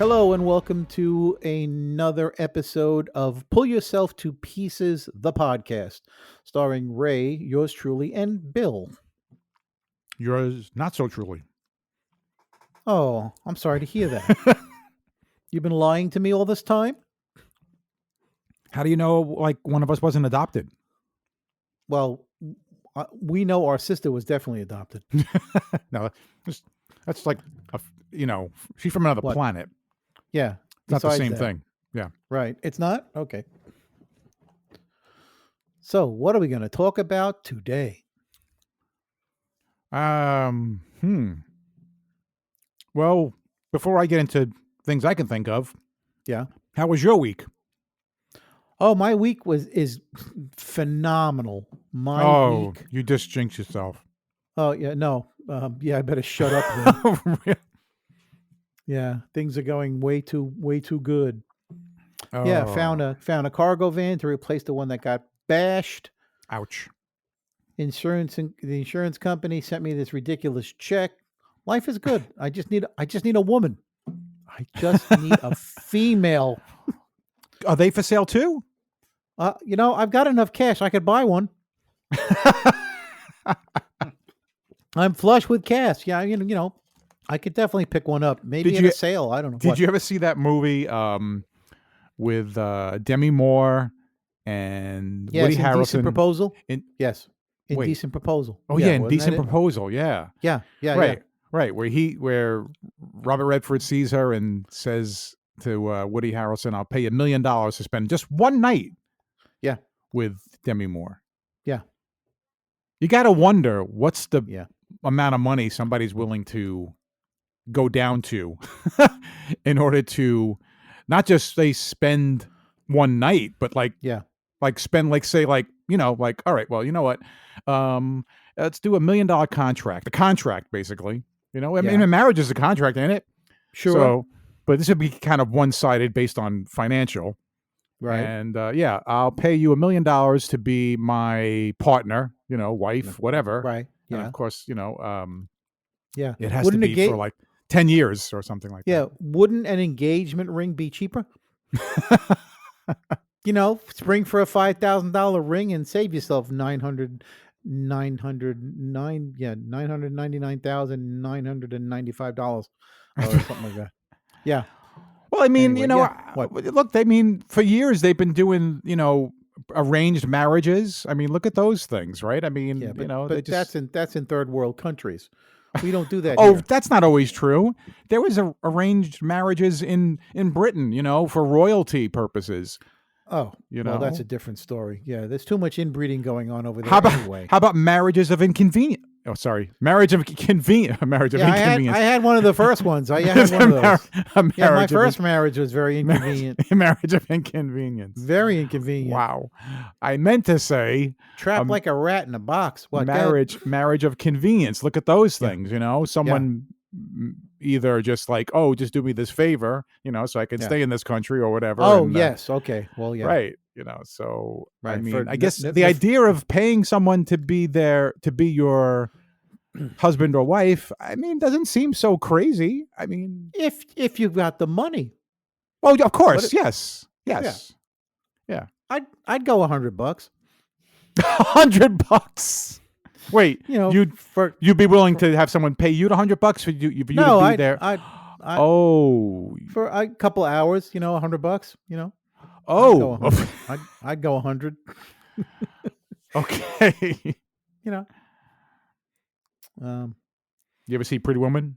Hello and welcome to another episode of Pull Yourself to Pieces, the podcast, starring Ray, yours truly, and Bill. Yours, not so truly. Oh, I'm sorry to hear that. You've been lying to me all this time? How do you know, like, one of us wasn't adopted? Well, we know our sister was definitely adopted. No, that's like, she's from another What? planet. Yeah. It's not the besides same that. thing. Yeah. Right. It's not? Okay. So, what are we going to talk about today? Well, before I get into things I can think of, Yeah. how was your week? Oh, my week is phenomenal. My week. You just jinxed yourself. Oh, yeah. No. I better shut up then. Yeah, things are going way too good. Yeah, found a cargo van to replace the one that got bashed. Ouch. The insurance company sent me this ridiculous check. Life is good. I just need a woman. I just need a female. Are they for sale too? I've got enough cash. I could buy one. I'm flush with cash. Yeah, I could definitely pick one up. Maybe at a sale. I don't know. Did you ever see that movie with Demi Moore and Woody Harrelson? Indecent Proposal? Wait. Indecent Proposal. Oh yeah, Indecent Proposal. Yeah. Yeah. Right. Where Robert Redford sees her and says to Woody Harrelson, "I'll pay you $1 million to spend just one night." Yeah. With Demi Moore. Yeah. You got to wonder what's the amount of money somebody's willing to go down to in order to not just say spend one night, but spend all right, well, you know what? Let's do $1 million contract. The contract, basically. I mean, a marriage is a contract, ain't it? Sure. So, but this would be kind of one-sided based on financial. Right. And I'll pay you $1 million to be my partner, wife, whatever. Right. Yeah. And of course, it has Wouldn't to be for like 10 years or something like that. Yeah. Wouldn't an engagement ring be cheaper? Spring for a $5,000 ring and save yourself $999,995 or something like that. Yeah. Well, I mean, What? look, for years they've been doing, arranged marriages. I mean, look at those things, right? I mean, but that's in third world countries. We don't do that. Oh, here. That's not always true. There was arranged marriages in Britain, for royalty purposes. Oh, well, that's a different story. Yeah, there's too much inbreeding going on over there. How about marriages of inconvenience? Oh, sorry, marriage of inconvenience. I had one of the first ones. I had one of those. My first marriage was very inconvenient. Marriage of inconvenience. Very inconvenient. Wow. I meant to say trapped like a rat in a box. What marriage of convenience? Look at those things. Someone either just like, oh, just do me this favor, so I can stay in this country or whatever. Oh, yes. Okay. Well, yeah. Right. So right. I mean, I guess the idea of paying someone to be there, to be your husband or wife, I mean, doesn't seem so crazy. I mean, if you've got the money. Well, of course. Yes. Yeah. I'd go $100. $100. Wait, you'd be willing to have someone pay you $100 for you to be there? For a couple hours, $100. Oh, I'd go 100. Okay. You ever see Pretty Woman?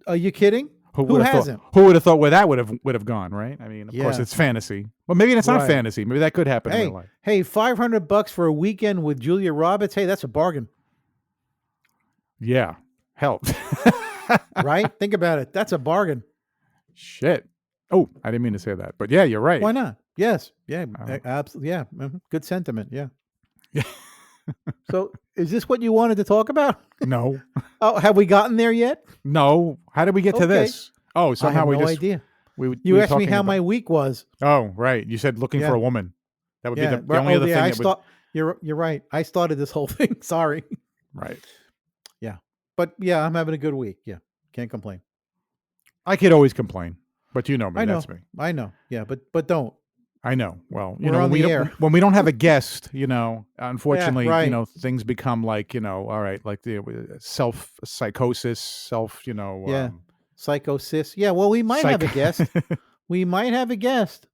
Are you kidding? Who hasn't? Who would have thought where that would have gone? Right? I mean, of course, it's fantasy. Well, maybe it's not fantasy. Maybe that could happen in real life. Hey, $500 for a weekend with Julia Roberts. Hey, that's a bargain. Yeah, helped. Right? Think about it. That's a bargain. Shit. Oh, I didn't mean to say that, but yeah, you're right. Why not? Yes. Yeah. Absolutely. Yeah. Good sentiment. Yeah. So, is this what you wanted to talk about? No. Oh, have we gotten there yet? No. How did we get to this? Oh, somehow I have no idea. You asked me how my week was. Oh, right. You said looking for a woman. That would be the only other thing. You're right. I started this whole thing. Sorry. Right. Yeah. But yeah, I'm having a good week. Yeah. Can't complain. I could always complain, but you know me. I know. That's me. I know. Yeah, but don't. I know. Well, We're on the air. when we don't have a guest, Yeah, unfortunately, right. things become like, all right, like the self psychosis, Yeah. Psychosis. Yeah, well, we might have a guest. We might have a guest.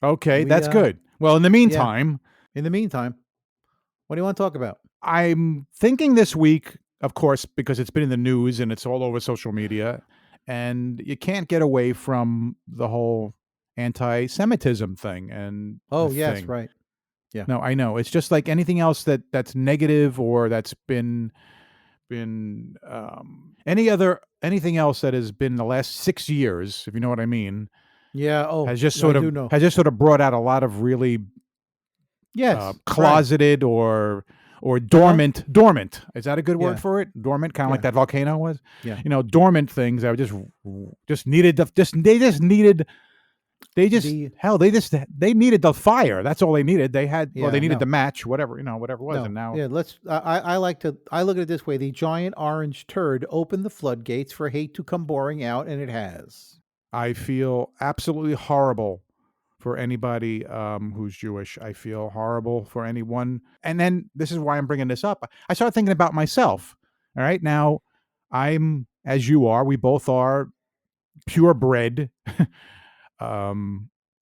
Okay, We that's good. Well, in the yeah. meantime, In the meantime, what do you want to talk about? I'm thinking this week, of course, because it's been in the news and it's all over social media, and you can't get away from the whole anti-Semitism thing and the Oh, yes, thing. right. Yeah. No, I know. It's just like anything else that's negative or that's been anything else that has been the last 6 years, if you know what I mean, Yeah. Oh, has just I do know. brought out a lot of really Yes. Right. closeted or dormant. Dormant. Is that a good word Yeah. for it? Dormant, kind of like Yeah. that volcano was. Yeah. Dormant things that just needed they needed the fire. That's all they needed. They needed the match, whatever it was. No. And now, Yeah, I look at it this way. The giant orange turd opened the floodgates for hate to come pouring out, and it has. I feel absolutely horrible for anybody who's Jewish. I feel horrible for anyone. And then this is why I'm bringing this up. I started thinking about myself. All right. Now, I'm, as you are, we both are purebred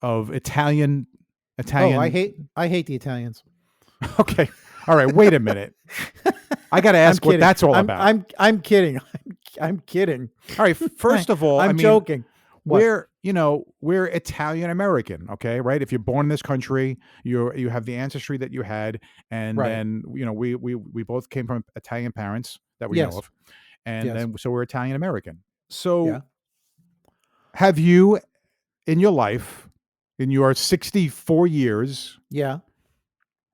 of Italian. Oh, I hate the Italians. Okay. All right. Wait a minute. I got to ask what that's all about. I'm kidding. I'm kidding. All right. First of all, I'm joking. We're Italian American, okay, right? If you're born in this country, you have the ancestry that you had, and then we both came from Italian parents that we know of, and then so we're Italian American. So, have you, in your life, in your 64 years,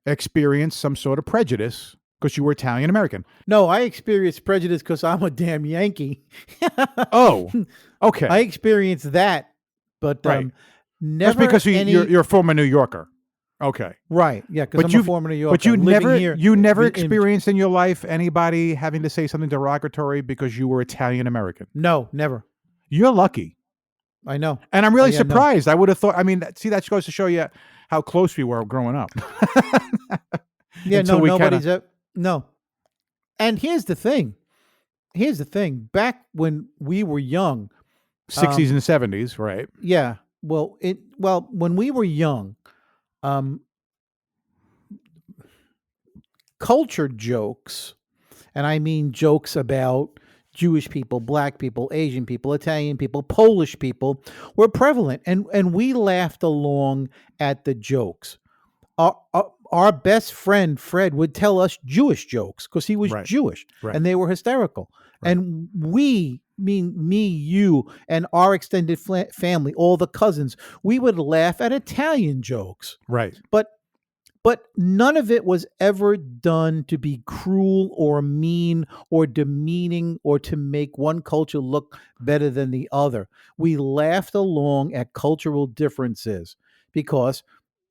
experienced some sort of prejudice because you were Italian American? No, I experienced prejudice because I'm a damn Yankee. Oh, okay. I experienced that, but never. That's because you're a former New Yorker. Okay. Right. Yeah, because I'm a former New Yorker. But you never experienced in your life anybody having to say something derogatory because you were Italian American? No, never. You're lucky. I know. And I'm really surprised. I would have thought, see, that goes to show you how close we were growing up. Yeah, nobody's no. And here's the thing. Back when we were young, 60s and 70s, right? Yeah. Well, when we were young, culture jokes, and I mean jokes about Jewish people, Black people, Asian people, Italian people, Polish people, were prevalent, and we laughed along at the jokes. Our best friend Fred would tell us Jewish jokes because he was Jewish, and they were hysterical. And we, me, you, and our extended family, all the cousins, we would laugh at Italian jokes. Right. But none of it was ever done to be cruel or mean or demeaning or to make one culture look better than the other. We laughed along at cultural differences because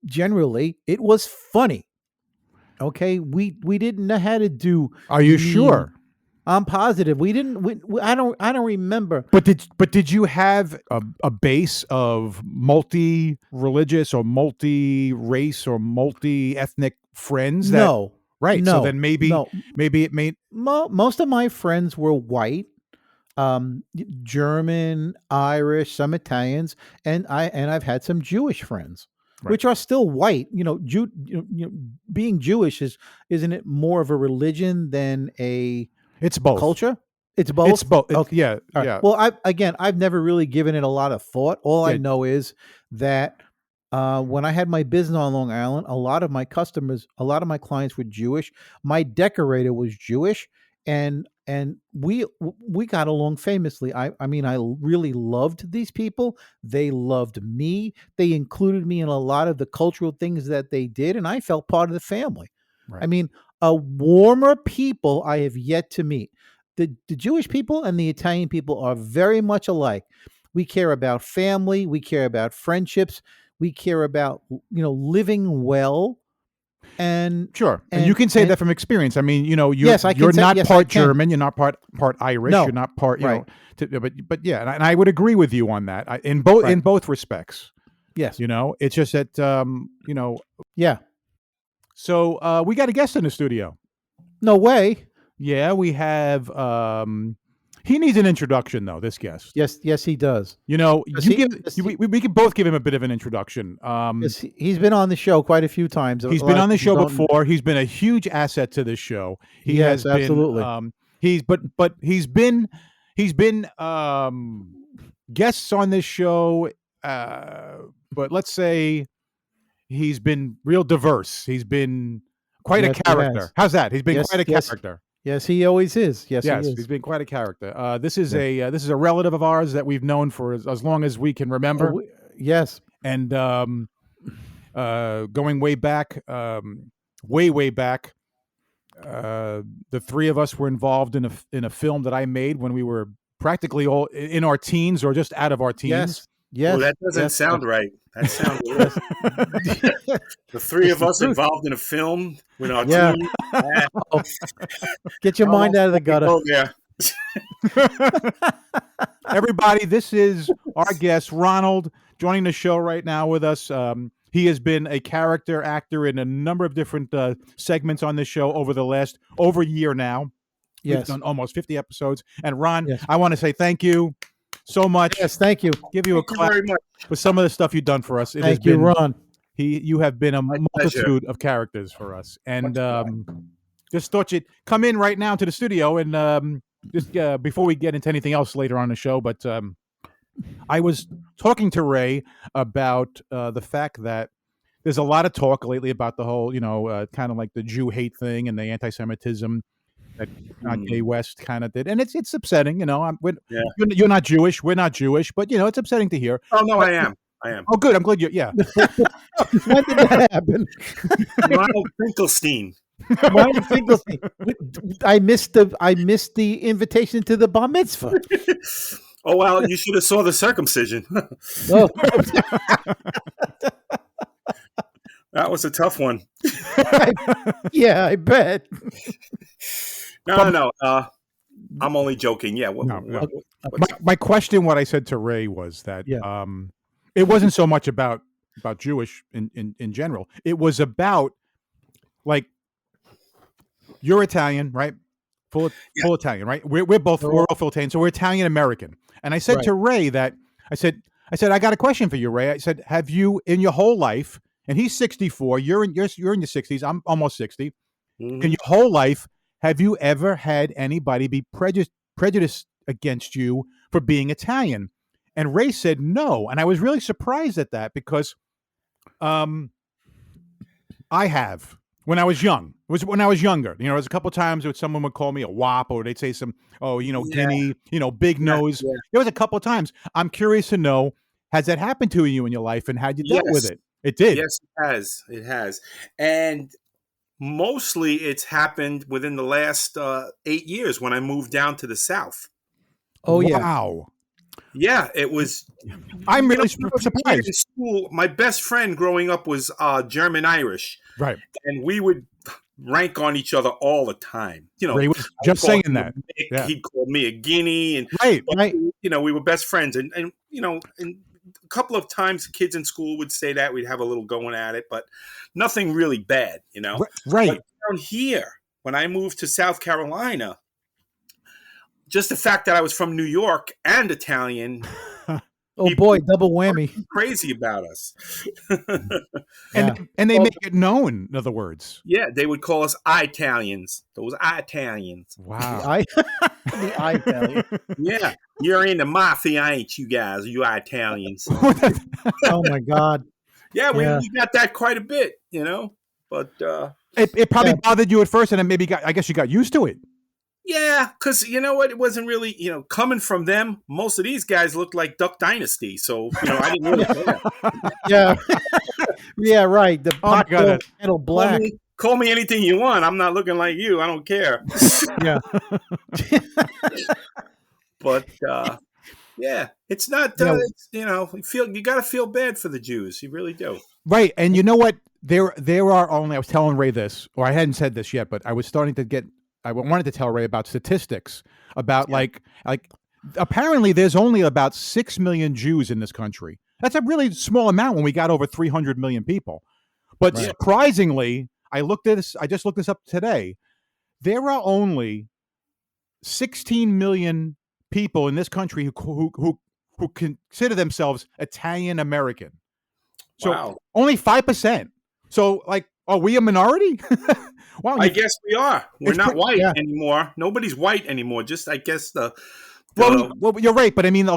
generally it was funny. Okay, we didn't know how to do. Are you sure? I'm positive. We didn't. I don't remember. But did you have a base of multi-religious or multi-race or multi-ethnic friends? No. Right. No. So then maybe it made most of my friends were white, German, Irish, some Italians, and I've had some Jewish friends. Right. Which are still white. Being Jewish isn't it more of a religion than a It's both. culture? It's both. It's both. Okay. Yeah. Right. Yeah. Well, I've never really given it a lot of thought. All I know is that when I had my business on Long Island, a lot of my clients were Jewish. My decorator was Jewish, and we got along famously. I mean, I really loved these people. They loved me. They included me in a lot of the cultural things that they did, and I felt part of the family. Right. I mean, a warmer people I have yet to meet. The Jewish people and the Italian people are very much alike. We care about family. We care about friendships. We care about living well. And Sure, and you can say that from experience. I mean, you're Yes, I can you're say- not yes, I part can. German, you're not part Irish, No, you're not part right. but yeah, and I would agree with you on that. In both respects. Yes. It's just that Yeah. So we got a guest in the studio. No way. Yeah, we have. He needs an introduction, though. This guest. Yes, he does. We could both give him a bit of an introduction. He's been on the show quite a few times. He's been on the show before. He's been a huge asset to this show. He has been, absolutely. He's been guests on this show. But let's say he's been real diverse. He's been quite a character. How's that? He's been quite a character. Yes, he always is. Yes, he's been quite a character. This is a relative of ours that we've known for as long as we can remember. Yes, and going way back, way back. The three of us were involved in a film that I made when we were practically all in our teens or just out of our teens. Yes. Well, that doesn't sound right. That sounds the three of us involved in a film with our team. Get your mind out of the gutter. Oh, yeah. Everybody, this is our guest, Ronald, joining the show right now with us. He has been a character actor in a number of different segments on this show over a year now. Yes. We've done almost 50 episodes. And Ron, I want to say thank you so much. Yes, thank you. Give you a clap for some of the stuff you've done for us. Thank you, Ron. You have been a multitude of characters for us. And just thought you'd come in right now to the studio and just before we get into anything else later on the show, but I was talking to Ray about the fact that there's a lot of talk lately about the whole, kind of like the Jew hate thing and the anti-Semitism that Kanye West kind of did, and it's upsetting. You're not Jewish, we're not Jewish, but it's upsetting to hear. Oh no, I am. Oh, good. I'm glad you. Yeah. When did that happen? Ronald Finkelstein. Ronald Finkelstein. I missed the invitation to the bar mitzvah. Oh well, you should have saw the circumcision. Oh. That was a tough one. Yeah, I bet. No. I'm only joking. Yeah. My question, what I said to Ray was that it wasn't so much about Jewish in general. It was about like you're Italian, right? Full Italian, right? We're all full Italian, so we're Italian American. And I said to Ray that I said I got a question for you, Ray. I said, have you in your whole life? And he's 64. You're in your 60s. I'm almost 60. Mm-hmm. In your whole life, have you ever had anybody be prejudiced against you for being Italian? And Ray said no. And I was really surprised at that because I have. When I was young. It was when I was younger. There was a couple of times where someone would call me a wop or they'd say guinea, big nose. Yeah. There was a couple of times. I'm curious to know, has that happened to you in your life and how'd you dealt with it? It did. Yes, it has. It has. And mostly it's happened within the last 8 years when I moved down to the South. Oh, yeah. Wow. Yeah, it was. I'm really surprised. In school, my best friend growing up was German Irish. Right. And we would rank on each other all the time. Ray was just saying that. Yeah. He'd call me a guinea. And, right. We were best friends. And a couple of times kids in school would say that we'd have a little going at it, but nothing really bad, Right. But down here, when I moved to South Carolina, just the fact that I was from New York and Italian. Oh boy, double whammy. Crazy about us. And they make it known, in other words. Yeah, they would call us Italians. Those Italians. Wow. The Italian. Yeah. You're in the mafia, ain't you guys? You Italians. Oh my God. Yeah, we got that quite a bit, But it probably bothered you at first, and then I guess you got used to it. Yeah, because you know what? It wasn't really, coming from them, most of these guys looked like Duck Dynasty. So, I didn't really care. Yeah. Yeah, right. The pot metal black. Call me anything you want. I'm not looking like you. I don't care. Yeah. But Yeah, it's not. You know, It's, you got to feel bad for the Jews. You really do. right. And you know what? There are only, I was telling Ray this, or I hadn't said this yet, but I was starting to get, I wanted to tell Ray about statistics about like apparently there's only about 6 million Jews in this country. That's a really small amount when we got over 300 million people. But Right. surprisingly, I just looked this up today. There are only 16 million people in this country who consider themselves Italian American. So Wow. only 5%. So like, are we a minority? Wow. I guess we are. We're It's not white yeah. anymore. Nobody's white anymore. Just, I guess Well, you're right, but I mean,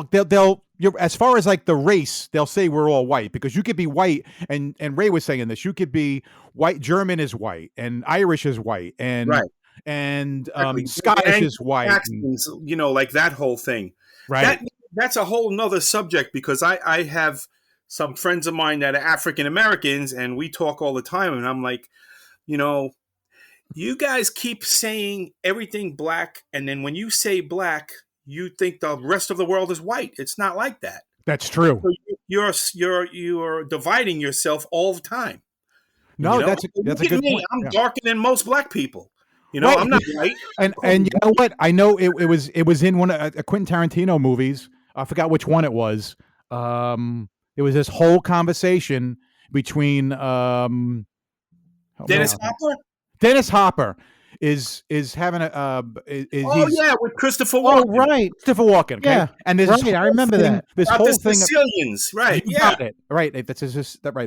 as far as like the race, they'll say we're all white because you could be white, and Ray was saying this. You could be white. German is white, and Irish is white, and Right. and Exactly. Scottish is white, Saxons, like that whole thing. right? That's a whole nother subject because I have some friends of mine that are African Americans and we talk all the time and I'm like, you guys keep saying everything black and then when you say black, you think the rest of the world is white. It's not like that. That's true. So you're dividing yourself all the time. No, that's a Look good at me. point. I'm Yeah. darker than most black people. Right. I'm not white. And you know what? I know it was in one of Quentin Tarantino movies. I forgot which one it was. It was this whole conversation between Dennis Hopper? Dennis Hopper is having a with Christopher Oh, Walken. right. Christopher Walken. Okay? Yeah, And there's right, I remember that. This About whole the thing. Sicilians, right? You Yeah, got it. Right. Right.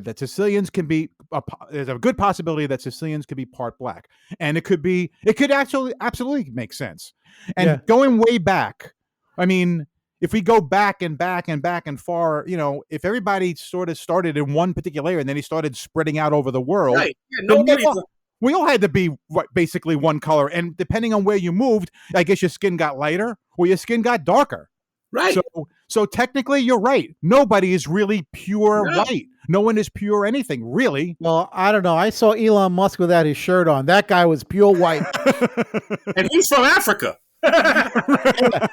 That Sicilians can be. There's a good possibility that Sicilians could be part black, and it could actually absolutely make sense. And Yeah. going way back, I mean, if we go back and back and back and far, if everybody sort of started in one particular area and then he started spreading out over the world, right. Yeah, then nobody. we all had to be basically one color. And depending on where you moved, I guess your skin got lighter or your skin got darker. Right. So technically, you're right. Nobody is really pure No. white. No one is pure anything, really. Well, I don't know. I saw Elon Musk without his shirt on. That guy was pure white. And he's from Africa. But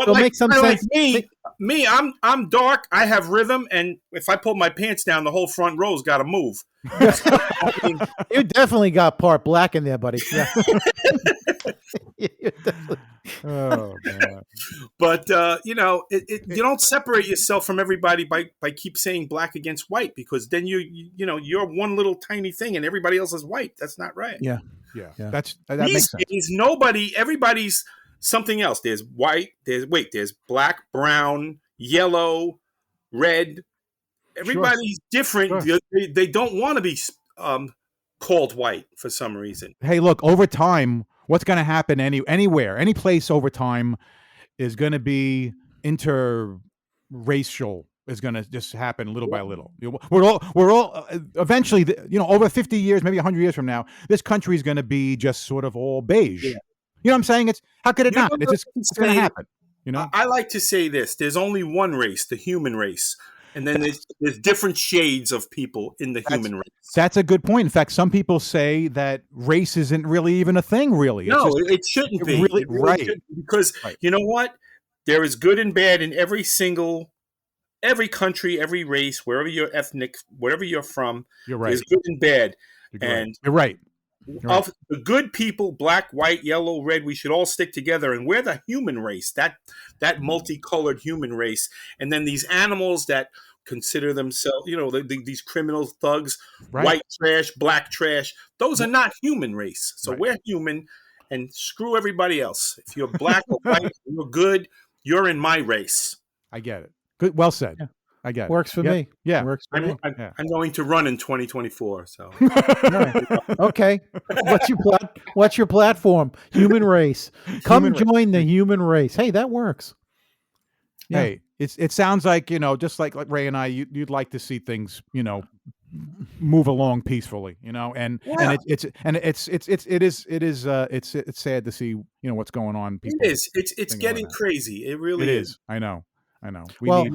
So make some like sense. me, I'm dark. I have rhythm, and if I pull my pants down, the whole front row's got to move. I mean, You definitely got part black in there, buddy. Yeah. You definitely- Oh man. but you don't separate yourself from everybody by keep saying black against white because then you're one little tiny thing and everybody else is white. That's not right. Yeah. Yeah. Yeah. That These makes sense. days, everybody's something else. There's white. There's black, brown, yellow, red. Everybody's different. Sure. They don't want to be called white for some reason. Hey, look, over time, what's going to happen anywhere, any place over time is going to be interracial. Is going to just happen little by little. We're all eventually, over 50 years, maybe 100 years from now, this country is going to be just sort of all beige. Yeah. You know what I'm saying? How could it You not? know It's going to happen. I like to say this: there's only one race, the human race, and then there's different shades of people in the human race. That's a good point. In fact, some people say that race isn't really even a thing. Really, No, it shouldn't be. really- It really right. shouldn't, because Right. you know what? There is good and bad in every country, every race, wherever you're ethnic, wherever you're from. You're right. There's good and bad. You're right. Of the good people, black, white, yellow, red, we should all stick together. And we're the human race, that multicolored human race. And then these animals that consider themselves, these criminal thugs, Right. white trash, black trash, those are not human race. So Right. we're human and screw everybody else. If you're black or white, you're good, you're in my race. I get it. Good. Well said. Yeah. I get it. Works for Yeah. me. Yeah. Works for me. I'm going to run in 2024. So Okay. What's your platform? Human race. Come Human race. join the human race. Hey, that works. Yeah. Hey, it sounds like, just like Ray and I, you'd like to see things, move along peacefully, and Yeah. it's sad to see, what's going on. People it is. It's think getting about that. crazy. It really It is. is. I know. Well,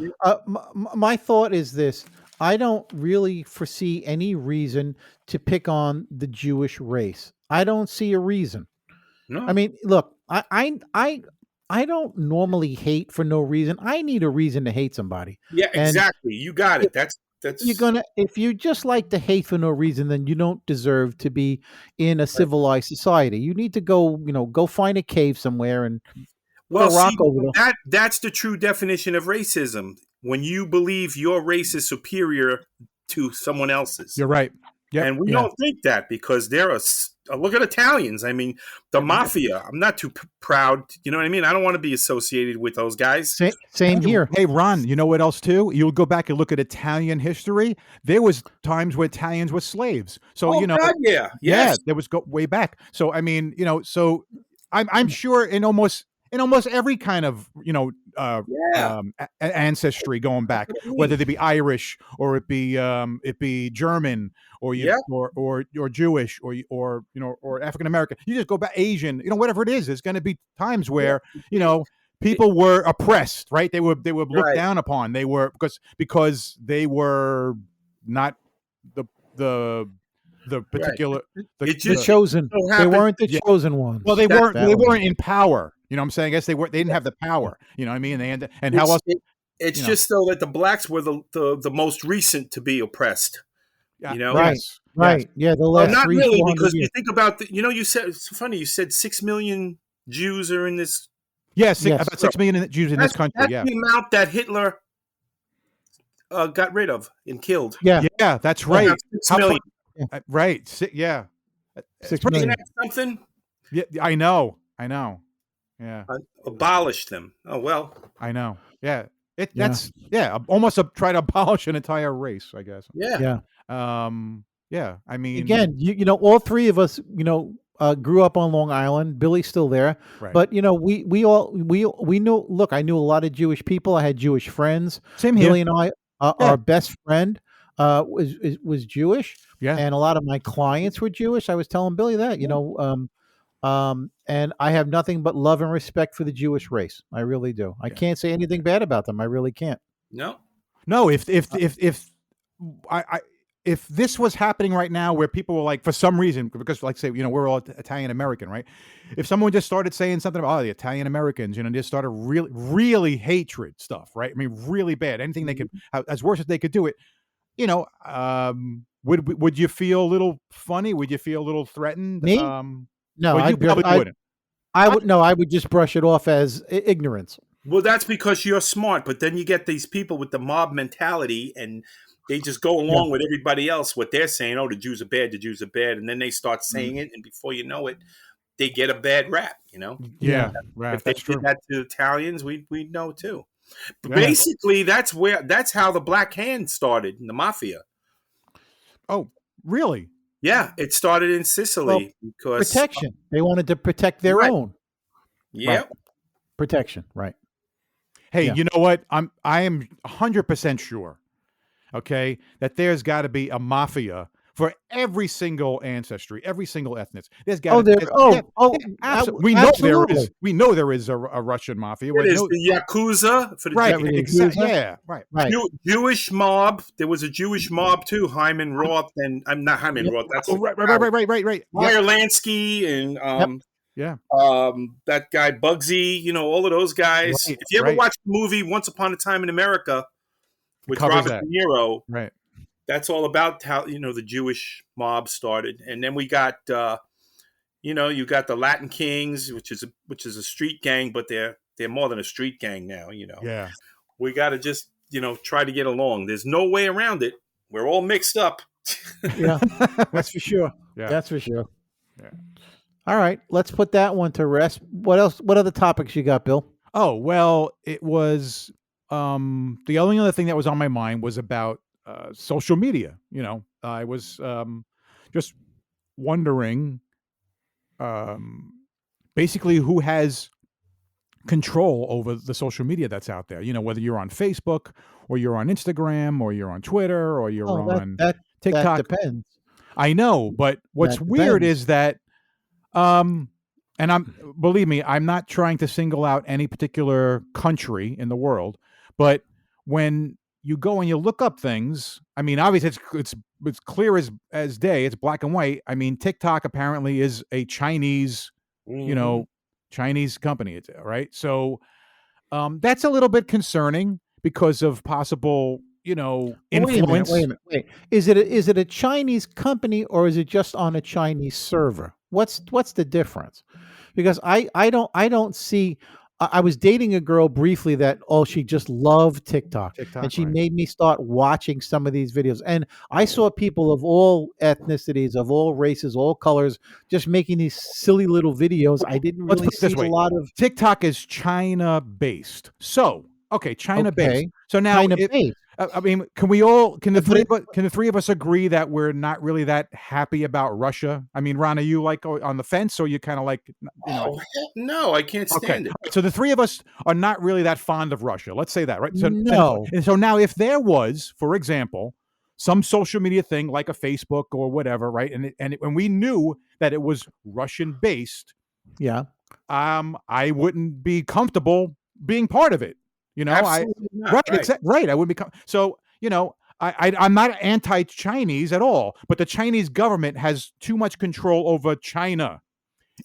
my thought is this. I don't really foresee any reason to pick on the Jewish race. I don't see a reason. No. I mean, look, I I don't normally hate for no reason. I need a reason to hate somebody. Yeah, And exactly. You got it. That's if you just like to hate for no reason, then you don't deserve to be in a civilized society. You need to go, go find a cave somewhere and put a well. rock See, over the. that's the true definition of racism. When you believe your race is superior to someone else's. You're right. Yep. And we Yeah. don't think that because look at Italians. I mean, the mafia. I'm not too proud. You know what I mean? I don't want to be associated with those guys. Same here. Hey, Ron, you know what else too? You'll go back and look at Italian history. There was times where Italians were slaves. So, Oh, God, yeah. Yes. there was way back. So, I mean, so I'm sure in almost every kind of, ancestry going back, whether they be Irish or it be German or or Jewish or African American. You just go back, Asian, whatever it is. There's going to be times where people were oppressed, right? They were looked down upon. They were because they were not the particular the chosen. They weren't the chosen ones. Well, they weren't in power. You know what I'm saying? I guess they didn't have the power. You know what I mean? And how else? It's just so that the blacks were the most recent to be oppressed. Yeah, right. Yeah, the last not 300, really, 400 because years. you think about you said it's funny. You said 6 million Jews are in this. Yes, about 6 million Jews in this country. That's the amount that Hitler got rid of and killed. Yeah, that's right. 6 million. Right. Yeah. 6 million. Isn't that something? Yeah, I know. Yeah. Abolished them. Oh well. I know. Yeah. Almost try to abolish an entire race, I guess. Yeah. Yeah. I mean, again, all three of us, grew up on Long Island. Billy's still there, right. but we know. Look, I knew a lot of Jewish people. I had Jewish friends. Same here. Billy and I, our best friend, was Jewish. Yeah, and a lot of my clients were Jewish. I was telling Billy that, and I have nothing but love and respect for the Jewish race. I really do. I can't say anything bad about them. I really can't. No. If this was happening right now, where people were like, for some reason, because like say, we're all Italian American, right? If someone just started saying something about the Italian Americans, just started really, really hatred stuff, right? I mean, really bad. Anything they could, as worse as they could do it, would you feel a little funny? Would you feel a little threatened? Me? No, you probably wouldn't. I would just brush it off as ignorance. Well, that's because you're smart, but then you get these people with the mob mentality, and they just go along with everybody else, what they're saying. Oh, the Jews are bad, and then they start saying it, and before you know it, they get a bad rap. Yeah, right. If they did that to Italians, we'd know too. But basically, that's how the Black Hand started in the mafia. Oh, really? Yeah, it started in Sicily because protection. They wanted to protect their own. Yeah, right. Protection. Right. Hey, you know what? I am 100% sure. Okay, that there's got to be a mafia for every single ancestry, every single ethnic. There's got we know there is. We know there is a Russian mafia. It is the Yakuza for the right. Jewish mob. There was a Jewish mob too. Hyman Roth and I'm not Hyman Roth. That's right. Meyer Lansky and that guy Bugsy. All of those guys. Right, if you ever watch the movie Once Upon a Time in America with Robert De Niro, right. That's all about how the Jewish mob started, and then we got you got the Latin Kings, which is a street gang, but they're more than a street gang now. Yeah, we got to just try to get along. There's no way around it. We're all mixed up. Yeah, that's for sure. Yeah, that's for sure. Yeah. All right, let's put that one to rest. What else? What other topics you got, Bill? Oh well, it was the only other thing that was on my mind was about social media. I was just wondering basically who has control over the social media that's out there, whether you're on Facebook or you're on Instagram or you're on Twitter or you're on TikTok. That depends. I know, but what's weird is that and believe me, I'm not trying to single out any particular country in the world, but when you go and you look up things, I mean, obviously it's clear as day. It's black and white. I mean, TikTok apparently is a Chinese, Chinese company, right? So that's a little bit concerning because of possible, influence. Wait a minute. Wait. Is it a Chinese company or is it just on a Chinese server? What's the difference? Because I don't see. I was dating a girl briefly that she just loved TikTok, and she right. made me start watching some of these videos. And I saw people of all ethnicities, of all races, all colors, just making these silly little videos. I didn't Let's really put it this see a way. lot of TikTok is China based. So, okay, China based. okay, So now China based. I mean, can the But three of us agree that we're not really that happy about Russia? I mean, Ron, are you like on the fence, or you kind of like, Oh, no, I can't stand it. So the three of us are not really that fond of Russia. Let's say that, right? So, No. and so now, if there was, for example, some social media thing like a Facebook or whatever, right? And we knew that it was Russian based, Yeah. I wouldn't be comfortable being part of it. Absolutely not. Right. I wouldn't be so. I'm not anti-Chinese at all, but the Chinese government has too much control over China,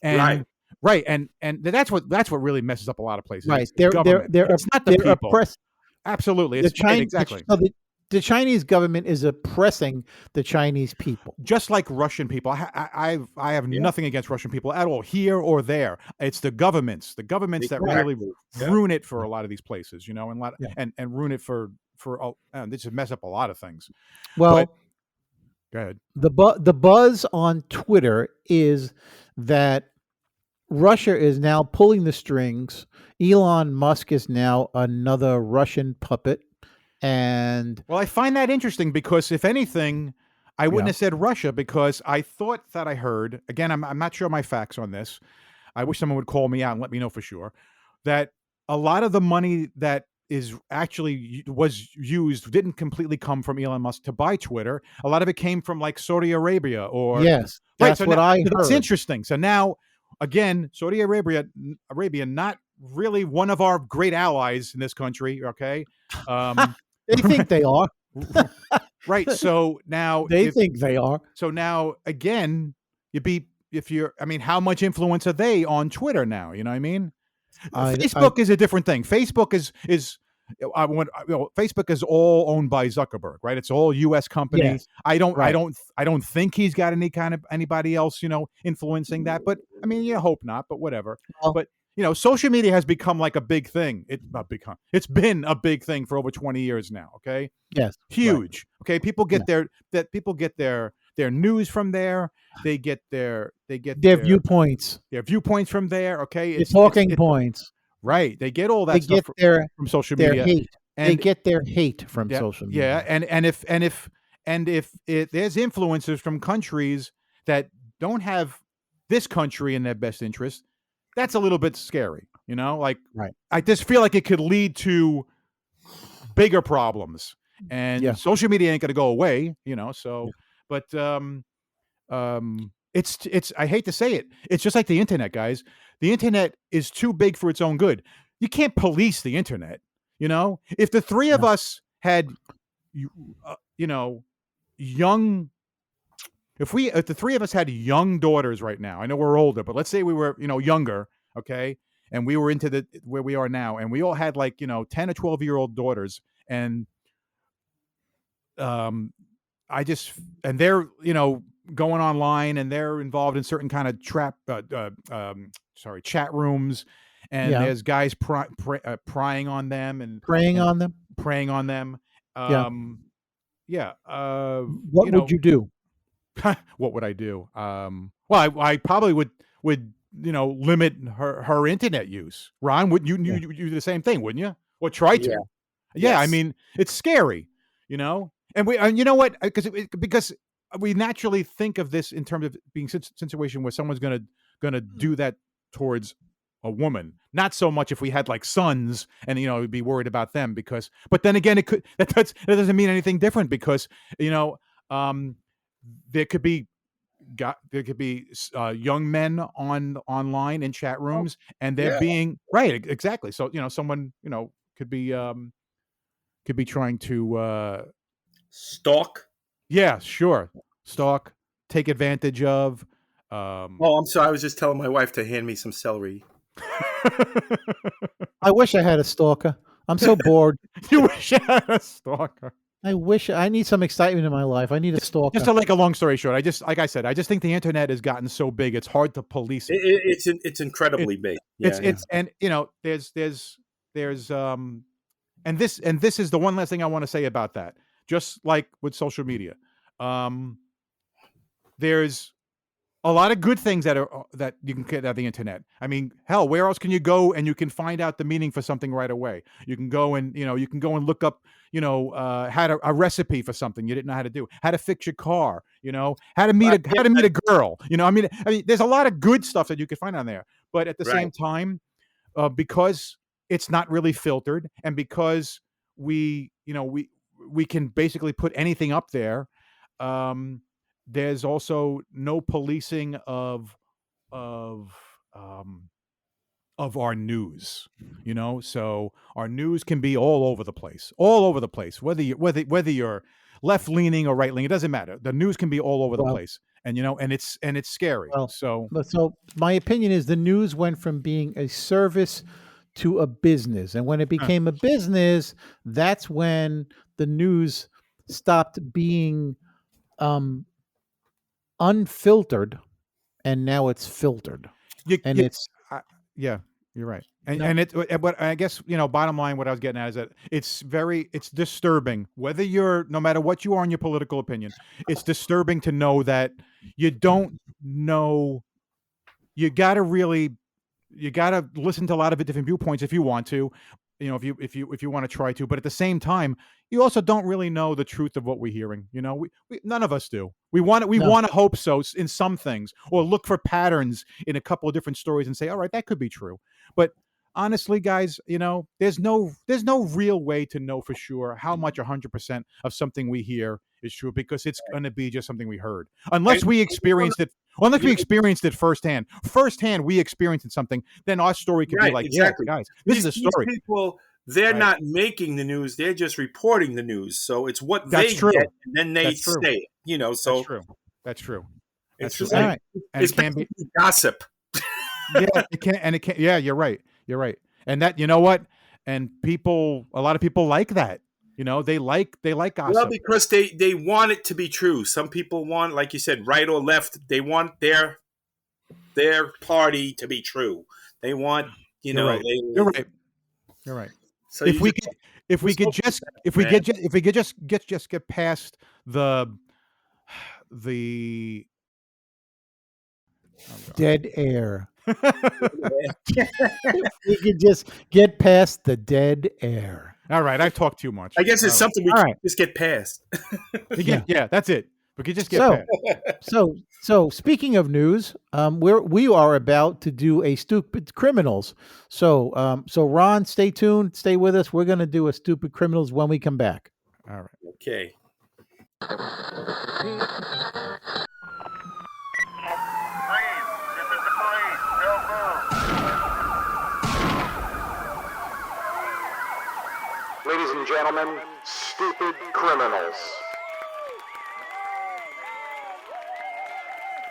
and right, and that's what really messes up a lot of places. Right. It's not the people. Absolutely, it's exactly. The Chinese government is oppressing the Chinese people, just like Russian people. I have nothing against Russian people at all, here or there. It's the governments that really ruin it for a lot of these places, and ruin it for they just mess up a lot of things. Well, go ahead. The buzz on Twitter is that Russia is now pulling the strings. Elon Musk is now another Russian puppet. And I find that interesting because if anything, I wouldn't have said Russia, because I thought that I heard, again, I'm not sure my facts on this. I wish someone would call me out and let me know for sure, that a lot of the money that was used didn't completely come from Elon Musk to buy Twitter. A lot of it came from like Saudi Arabia or yes, that's what I heard. That's interesting. So now, again, Saudi Arabia, not really one of our great allies in this country. Okay. They think they are. Right. So now they think they are. So now again, how much influence are they on Twitter now? You know what I mean? Facebook is a different thing. Facebook is Facebook is all owned by Zuckerberg, right? It's all U.S. company. Yes. I don't think he's got anybody else, influencing that. But I mean, hope not. But whatever. Well, but social media has become like a big thing. It's been a big thing for over 20 years now. Okay. Yes. Huge. Right. Okay. People get their news from there. They get their viewpoints. Their viewpoints from there. Okay. It's talking points. Right. They get all that stuff from social media. Hate. They get their hate from social media. Yeah. And if there's influencers from countries that don't have this country in their best interest, that's a little bit scary, right. I just feel like it could lead to bigger problems, and social media ain't going to go away, but it's, I hate to say it. It's just like the internet, guys. The internet is too big for its own good. You can't police the internet. If the three of us had, if the three of us had young daughters right now, I know we're older, but let's say we were, younger, okay, and we were into where we are now, and we all had 10 or 12-year-old daughters, and and they're, going online, and they're involved in certain kind of chat rooms, and there's guys prying on them and preying on them. What would you do? What would I do? I probably would limit her internet use. Ron, would you do the same thing, wouldn't you? Or try to? Yeah. Yes. I mean, it's scary, and you know what? Because we naturally think of this in terms of being a situation where someone's gonna do that towards a woman. Not so much if we had sons and we'd be worried about them, but then again, that doesn't mean anything different, because there could be young men online in chat rooms, and they're being right. Exactly. So, someone, could be trying to stalk. Yeah, sure. Stalk, take advantage of. I'm sorry. I was just telling my wife to hand me some celery. I wish I had a stalker. I'm so bored. You wish you had a stalker. I need some excitement in my life. I need a stalker. Just to like a long story short, like I said, I just think the internet has gotten so big, it's hard to police it. It's incredibly big. Yeah, It's and you know, there's and this is the one last thing I want to say about that. Just like with social media, there's a lot of good things that you can get out of the internet. I mean, hell, where else can you go and you can find out the meaning for something right away? You can go and look up, how to a recipe for something you didn't know how to do, how to fix your car, how to meet a girl. I mean, there's a lot of good stuff that you can find on there. But at the same time, because it's not really filtered, and because we can basically put anything up there. There's also no policing of our news, so our news can be all over the place, whether you're left leaning or right leaning, it doesn't matter. The news can be all over the place, and it's scary. So my opinion is the news went from being a service to a business, and when it became a business, that's when the news stopped being unfiltered, and now it's filtered. Yeah, you're right. But I guess, bottom line, what I was getting at is that it's disturbing, no matter what you are in your political opinion, it's disturbing to know that you don't know. You got to listen to a lot of different viewpoints if you want to, if you want to try to, but at the same time, you also don't really know the truth of what we're hearing. We none of us do. We want to hope so in some things, or look for patterns in a couple of different stories and say, all right, that could be true. But honestly, guys, there's no real way to know for sure how much 100% of something we hear is true, because it's going to be just something we heard, unless we experienced it. Unless we experienced it firsthand, we experienced something, then our story could be like, exactly. Yeah, guys, this is a story. These people, they're not making the news; they're just reporting the news. So it's what That's they true. get, and then they say it. So that's true. It's true. just like, it can be gossip. Yeah, you're right. You're right. And that, and a lot of people like that. They like gossip. Well, because they want it to be true. Some people want, like you said, right or left. They want their party to be true. They want, You're right. You're right. So if we could just get past the dead air. We could just get past the dead air. All right, I've talked too much. I guess it's something we can just get past. Yeah, that's it. We could just get past. So speaking of news, we are about to do a Stupid Criminals. So Ron, stay tuned, stay with us. We're going to do a Stupid Criminals when we come back. All right. Okay. Ladies and gentlemen, Stupid Criminals.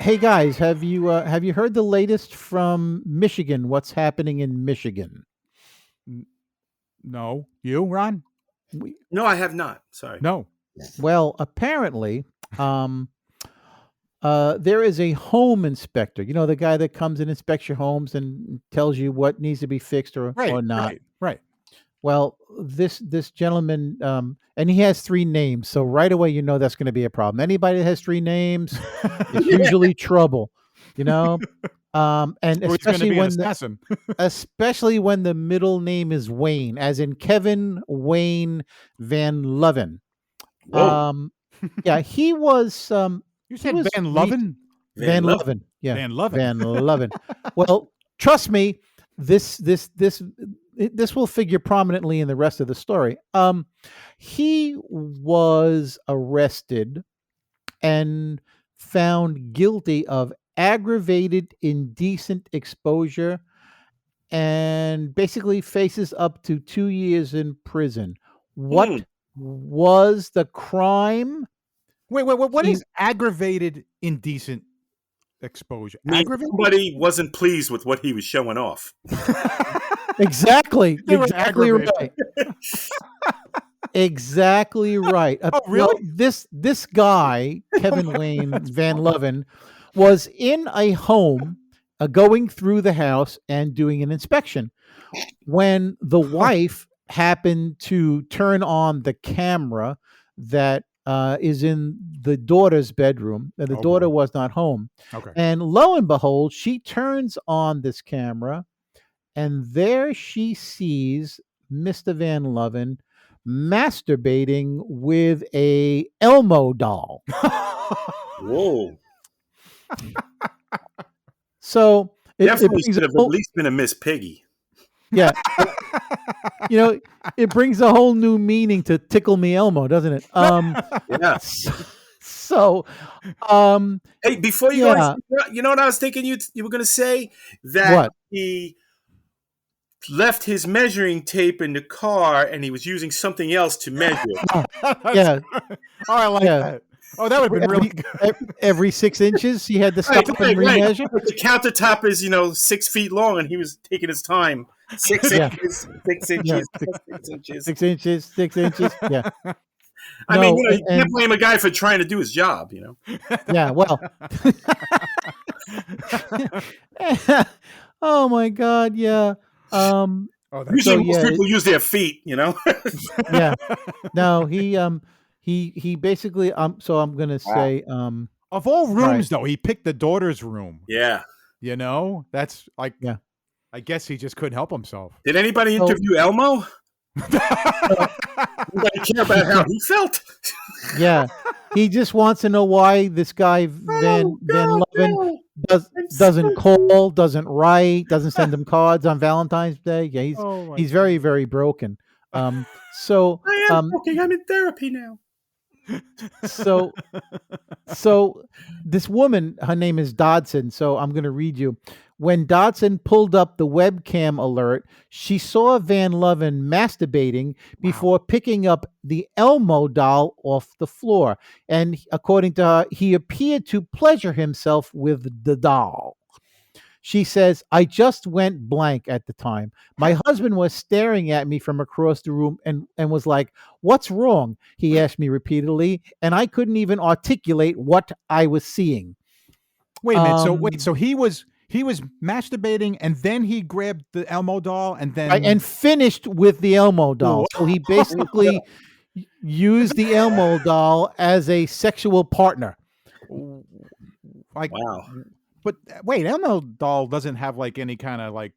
Hey guys, have you heard the latest from Michigan? What's happening in Michigan? No, you, Ron? No, I have not. Sorry. No. Well, apparently, there is a home inspector. The guy that comes and inspects your homes and tells you what needs to be fixed or not. Right. Well, this gentleman, and he has 3 names, so right away that's going to be a problem. Anybody that has 3 names, it's usually trouble, and especially when the middle name is Wayne, as in Kevin Wayne Van Loven. Yeah, he was. You said Van Loven? Van Loven, yeah, Van Loven. Van Loven. Well, trust me, this will figure prominently in the rest of the story. He was arrested and found guilty of aggravated indecent exposure and basically faces up to 2 years in prison. What was the crime? Wait, what is aggravated indecent exposure. I mean, Aggravated? somebody wasn't pleased with what he was showing off. Exactly. They were Exactly aggravated. right. Exactly right. Oh, really? This guy, Kevin Lane Van Loven, was in a home, going through the house and doing an inspection. When the wife happened to turn on the camera that is in the daughter's bedroom, and the Oh, daughter boy. was not home, Okay. and lo and behold, she turns on this camera, and there she sees Mr. Van Loven masturbating with a Elmo doll. Whoa. So it Definitely brings should a have at whole, least been a Miss Piggy. yeah, it brings a whole new meaning to Tickle Me Elmo, doesn't it? Yeah. So, Hey, before you yeah, go, you know what I was thinking you were going to say? That what? he left his measuring tape in the car and he was using something else to measure. Yeah, Oh, I like yeah. that. Oh, that would have been really good. Every 6 inches, he had to stop and Right. remeasure. But the countertop is 6 feet long and he was taking his time. 6 Yeah. inches, 6 inches, Yeah, 6 inches. 6 inches, 6 inches. Yeah, I mean, no, you can't blame a guy for trying to do his job, yeah. Well, oh my God, yeah. Oh, that's Usually So, most yeah, people use their feet, yeah. No, he basically so I'm gonna say of all rooms, right. though, he picked the daughter's room. Yeah. That's like, Yeah. I guess he just couldn't help himself. Did anybody So- interview Elmo? Anybody care about how he felt? Yeah, he just wants to know why this guy Van Loven doesn't call, doesn't write, doesn't send him cards on Valentine's Day. Yeah, he's very, very broken. So I am joking. I'm in therapy now. so this woman, her name is Dodson. So I'm going to read you. When Dodson pulled up the webcam alert, she saw Van Loven masturbating before picking up the Elmo doll off the floor. And according to her, he appeared to pleasure himself with the doll. She says, I just went blank at the time. My husband was staring at me from across the room and was like, what's wrong? He asked me repeatedly, and I couldn't even articulate what I was seeing. Wait a minute. So he was masturbating, and then he grabbed the Elmo doll, and then And finished with the Elmo doll. So he basically used the Elmo doll as a sexual partner. like, Wow. but wait, Elmo doll doesn't have like any kind of like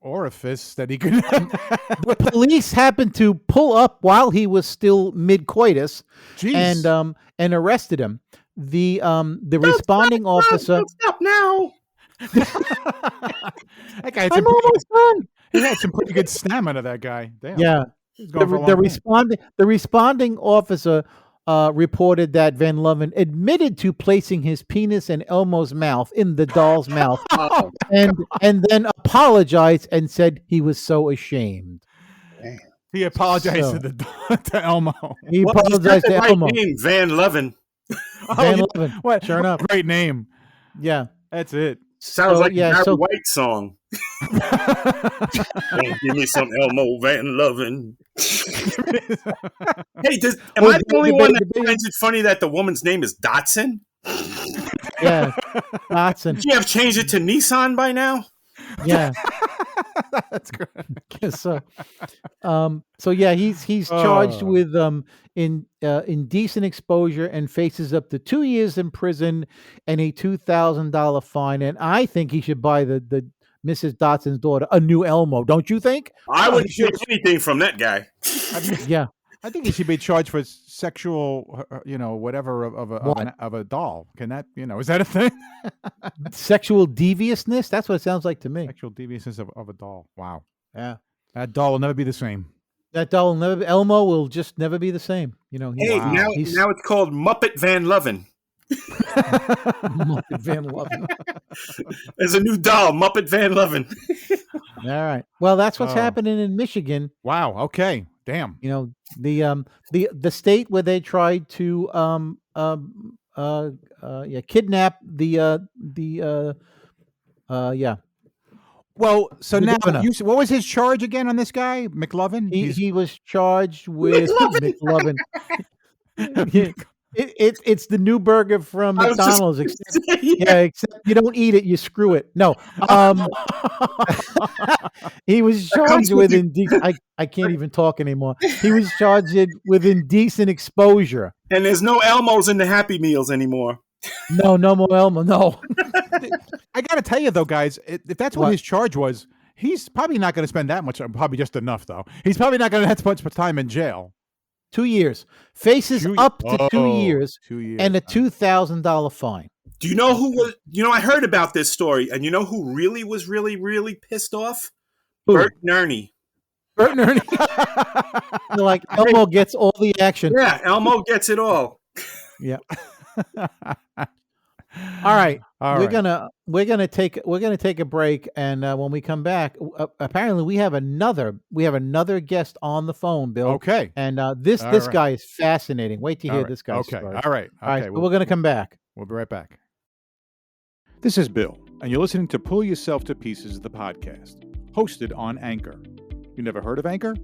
orifice that he could. The police happened to pull up while he was still mid-coitus Jeez. and arrested him. The responding officer. Don't stop now. That guy had I'm some pretty, almost done. he had some pretty good stamina. That guy. Damn. Yeah. He was going for a The long time. responding officer reported that Van Loven admitted to placing his penis in Elmo's mouth, in the doll's mouth, Oh, and then apologized and said he was so ashamed. He apologized So- to Elmo. He well, he's got apologized the to right Elmo. name, Van Loven. Van yeah. Loven. What? Sure enough. Great name. Yeah. That's it. Sounds So, like yeah, a Barry so- White song. Hey, give me some Elmo Van Loven. Hey, am I the only one that finds it funny that the woman's name is Dotson? Yeah. Dotson. Should you have changed it to Nissan by now? Yeah. That's great. So yeah, he's charged Oh. with indecent exposure and faces up to 2 years in prison and a $2,000 fine. And I think he should buy the Mrs. Dotson's daughter a new Elmo. Don't you think? I wouldn't take anything from that guy. Yeah. I think he should be charged for sexual, whatever What? of a doll. Can that, is that a thing? Sexual deviousness. That's what it sounds like to me. Sexual deviousness of a doll. Wow. Yeah. That doll will never be the same. That doll will never. Elmo will just never be the same. He's, Hey, Wow. now it's called Muppet Van Loven. Muppet Van Loven. There's a new doll, Muppet Van Loven. All right. Well, that's what's Oh. happening in Michigan. Wow. Okay. Damn. The state where they tried to kidnap yeah. Well, so The now governor. what was his charge again on this guy, McLovin? He was charged with McLovin. It's the new burger from I was just McDonald's. gonna Except, say, yeah. except you don't eat it, you screw it. No, he was charged with indecent. I can't even talk anymore. He was charged with indecent exposure. And there's no Elmos in the Happy Meals anymore. No more Elmo. No. I got to tell you though, guys, if that's what What? his charge was, he's probably not going to spend that much. Probably just enough though. He's probably not going to have much time in jail. 2 years. Faces up to 2 years 2 years. and a $2,000 fine. Do you know who was? You know, I heard about this story, and you know who really was really pissed off? Who? Bert and Ernie. Bert and Ernie. They're like Elmo gets all the action. Yeah, Elmo gets it all. Yeah. All right. All we're right. gonna take a break, and when we come back, apparently we have another guest on the phone, Bill. Okay. And this right. guy is fascinating. Wait to hear this guy's Okay. story. All right. All right. Okay. So we're gonna come back. We'll be right back. This is Bill, and you're listening to Pull Yourself to Pieces, the podcast, hosted on Anchor. You never heard of Anchor?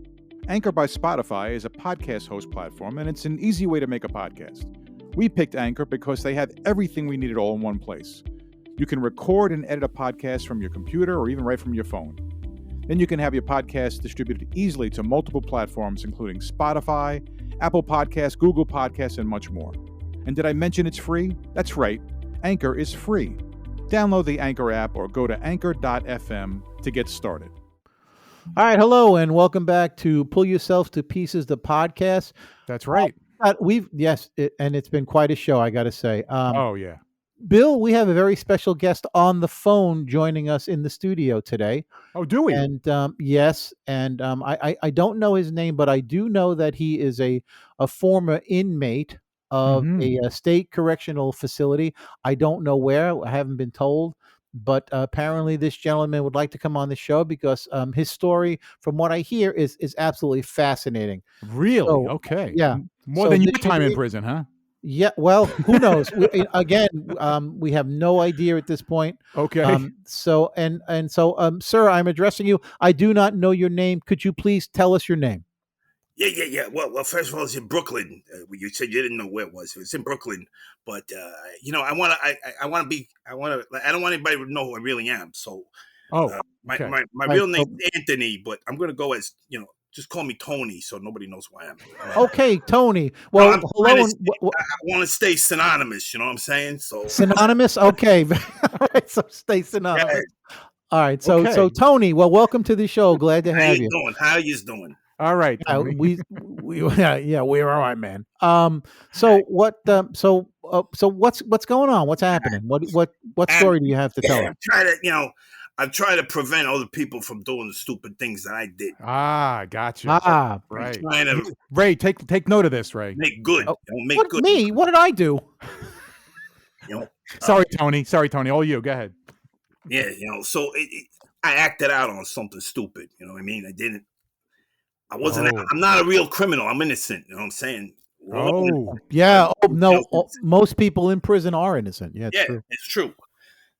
Anchor by Spotify is a podcast host platform, and it's an easy way to make a podcast. We picked Anchor because they have everything we needed all in one place. You can record and edit a podcast from your computer or even right from your phone. Then you can have your podcast distributed easily to multiple platforms, including Spotify, Apple Podcasts, Google Podcasts, and much more. And did I mention it's free? That's right. Anchor is free. Download the Anchor app or go to anchor.fm to get started. All right. Hello, and welcome back to Pull Yourself to Pieces, the podcast. That's right. And it's been quite a show, I got to say. Oh, yeah. Bill, we have a very special guest on the phone joining us in the studio today. Oh, do we? And yes, and I don't know his name, but I do know that he is a former inmate of a state correctional facility. I don't know where. I haven't been told. But apparently this gentleman would like to come on the show because his story, from what I hear, is absolutely fascinating. Really? So, Okay. yeah. More So than your this time should in be- prison, huh? Yeah, well, who knows? We have no idea at this point. Okay. So, sir, I'm addressing you. I do not know your name. Could you please tell us your name? Yeah. Well, first of all, it's in Brooklyn. You said you didn't know where it was. It's in Brooklyn, but I don't want anybody to know who I really am. So, my real name's Anthony, but I'm going to go as just call me Tony, so nobody knows who I am. Okay, Tony. Well, hello. I want to stay synonymous. You know what I'm saying? So synonymous. Okay. All right. So stay synonymous. Yeah. All right. So Tony. Well, welcome to the show. Glad to have you. How you doing? All right. We we're all right, man. So what? So what's going on? What's happening? What story do you have to tell us? I've tried to prevent other people from doing the stupid things that I did. Gotcha. Right. Ray, take note of this, Ray. Make good. Make good. Me? What did I do? Sorry, Tony. All you. Go ahead. Yeah, so I acted out on something stupid. You know what I mean? I wasn't. Oh. I'm not a real criminal. I'm innocent. You know what I'm saying? Yeah. Oh no. Most people in prison are innocent. Yeah. It's true.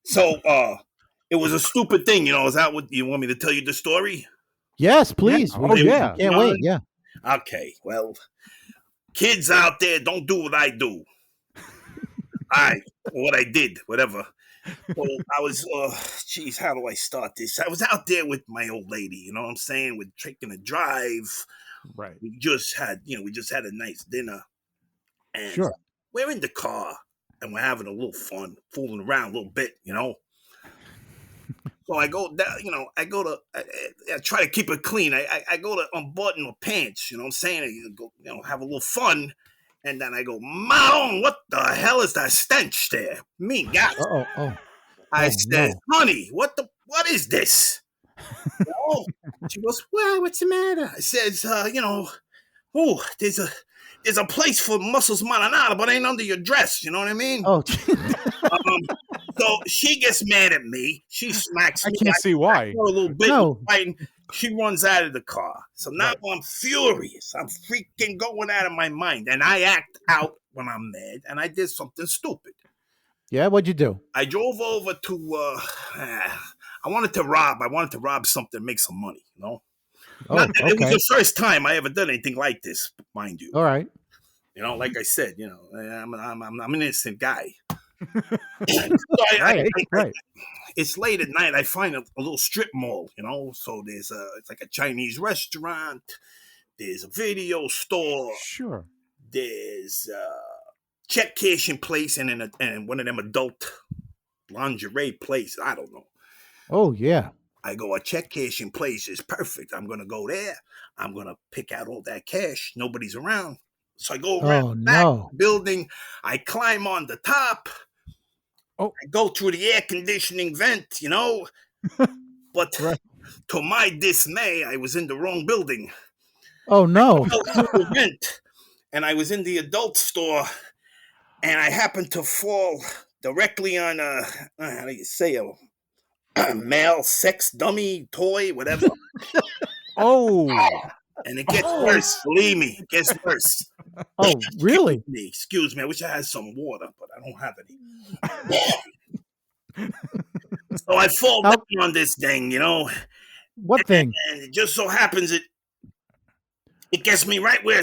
So, it was a stupid thing. Is that what you want me to tell you the story? Yes, please. Yeah. Oh yeah. Can't wait. Yeah. Okay. Well, kids out there, don't do what I do. What I did, whatever. Well, I was, how do I start this? I was out there with my old lady, you know what I'm saying? We're taking a drive. Right. We just had a nice dinner. And sure. We're in the car and we're having a little fun, fooling around a little bit, So I go down, I try to keep it clean. I go to unbutton my pants, you know what I'm saying? I go, have a little fun. And then I go, Mom, what the hell is that stench there? Me, guys. I said, no. Honey, what is this? She goes, well, what's the matter? I says, there's a place for muscles marinara, but ain't under your dress. You know what I mean? Oh, so she gets mad at me. She smacks me. I can't see why. A little bit. No. She runs out of the car. So now I'm furious. I'm freaking going out of my mind. And I act out when I'm mad, and I did something stupid. Yeah, what'd you do? I drove over to. I wanted to rob something, make some money. You know. Oh, Not that It was okay. the first time I ever done anything like this, mind you. All right. You know, like I said, you know, I'm an innocent guy. Right. It's late at night. I find a little strip mall, you know. So it's like a Chinese restaurant. There's a video store. Sure. There's a check cashing place and one of them adult lingerie place. I don't know. Oh, yeah. I go, a check cashing place is perfect. I'm going to go there. I'm going to pick out all that cash. Nobody's around. So I go around the back building. I climb on the top. Oh. I go through the air conditioning vent, you know. But to my dismay, I was in the wrong building. Oh, no. I fell through the vent, and I was in the adult store, and I happened to fall directly on how do you say, a male sex dummy toy, whatever. Oh. And it gets worse. Believe me, it gets worse. Oh, really? Excuse me. I wish I had some water, but I don't have any. So I fall down on this thing, you know. What thing? And it just so happens it gets me right where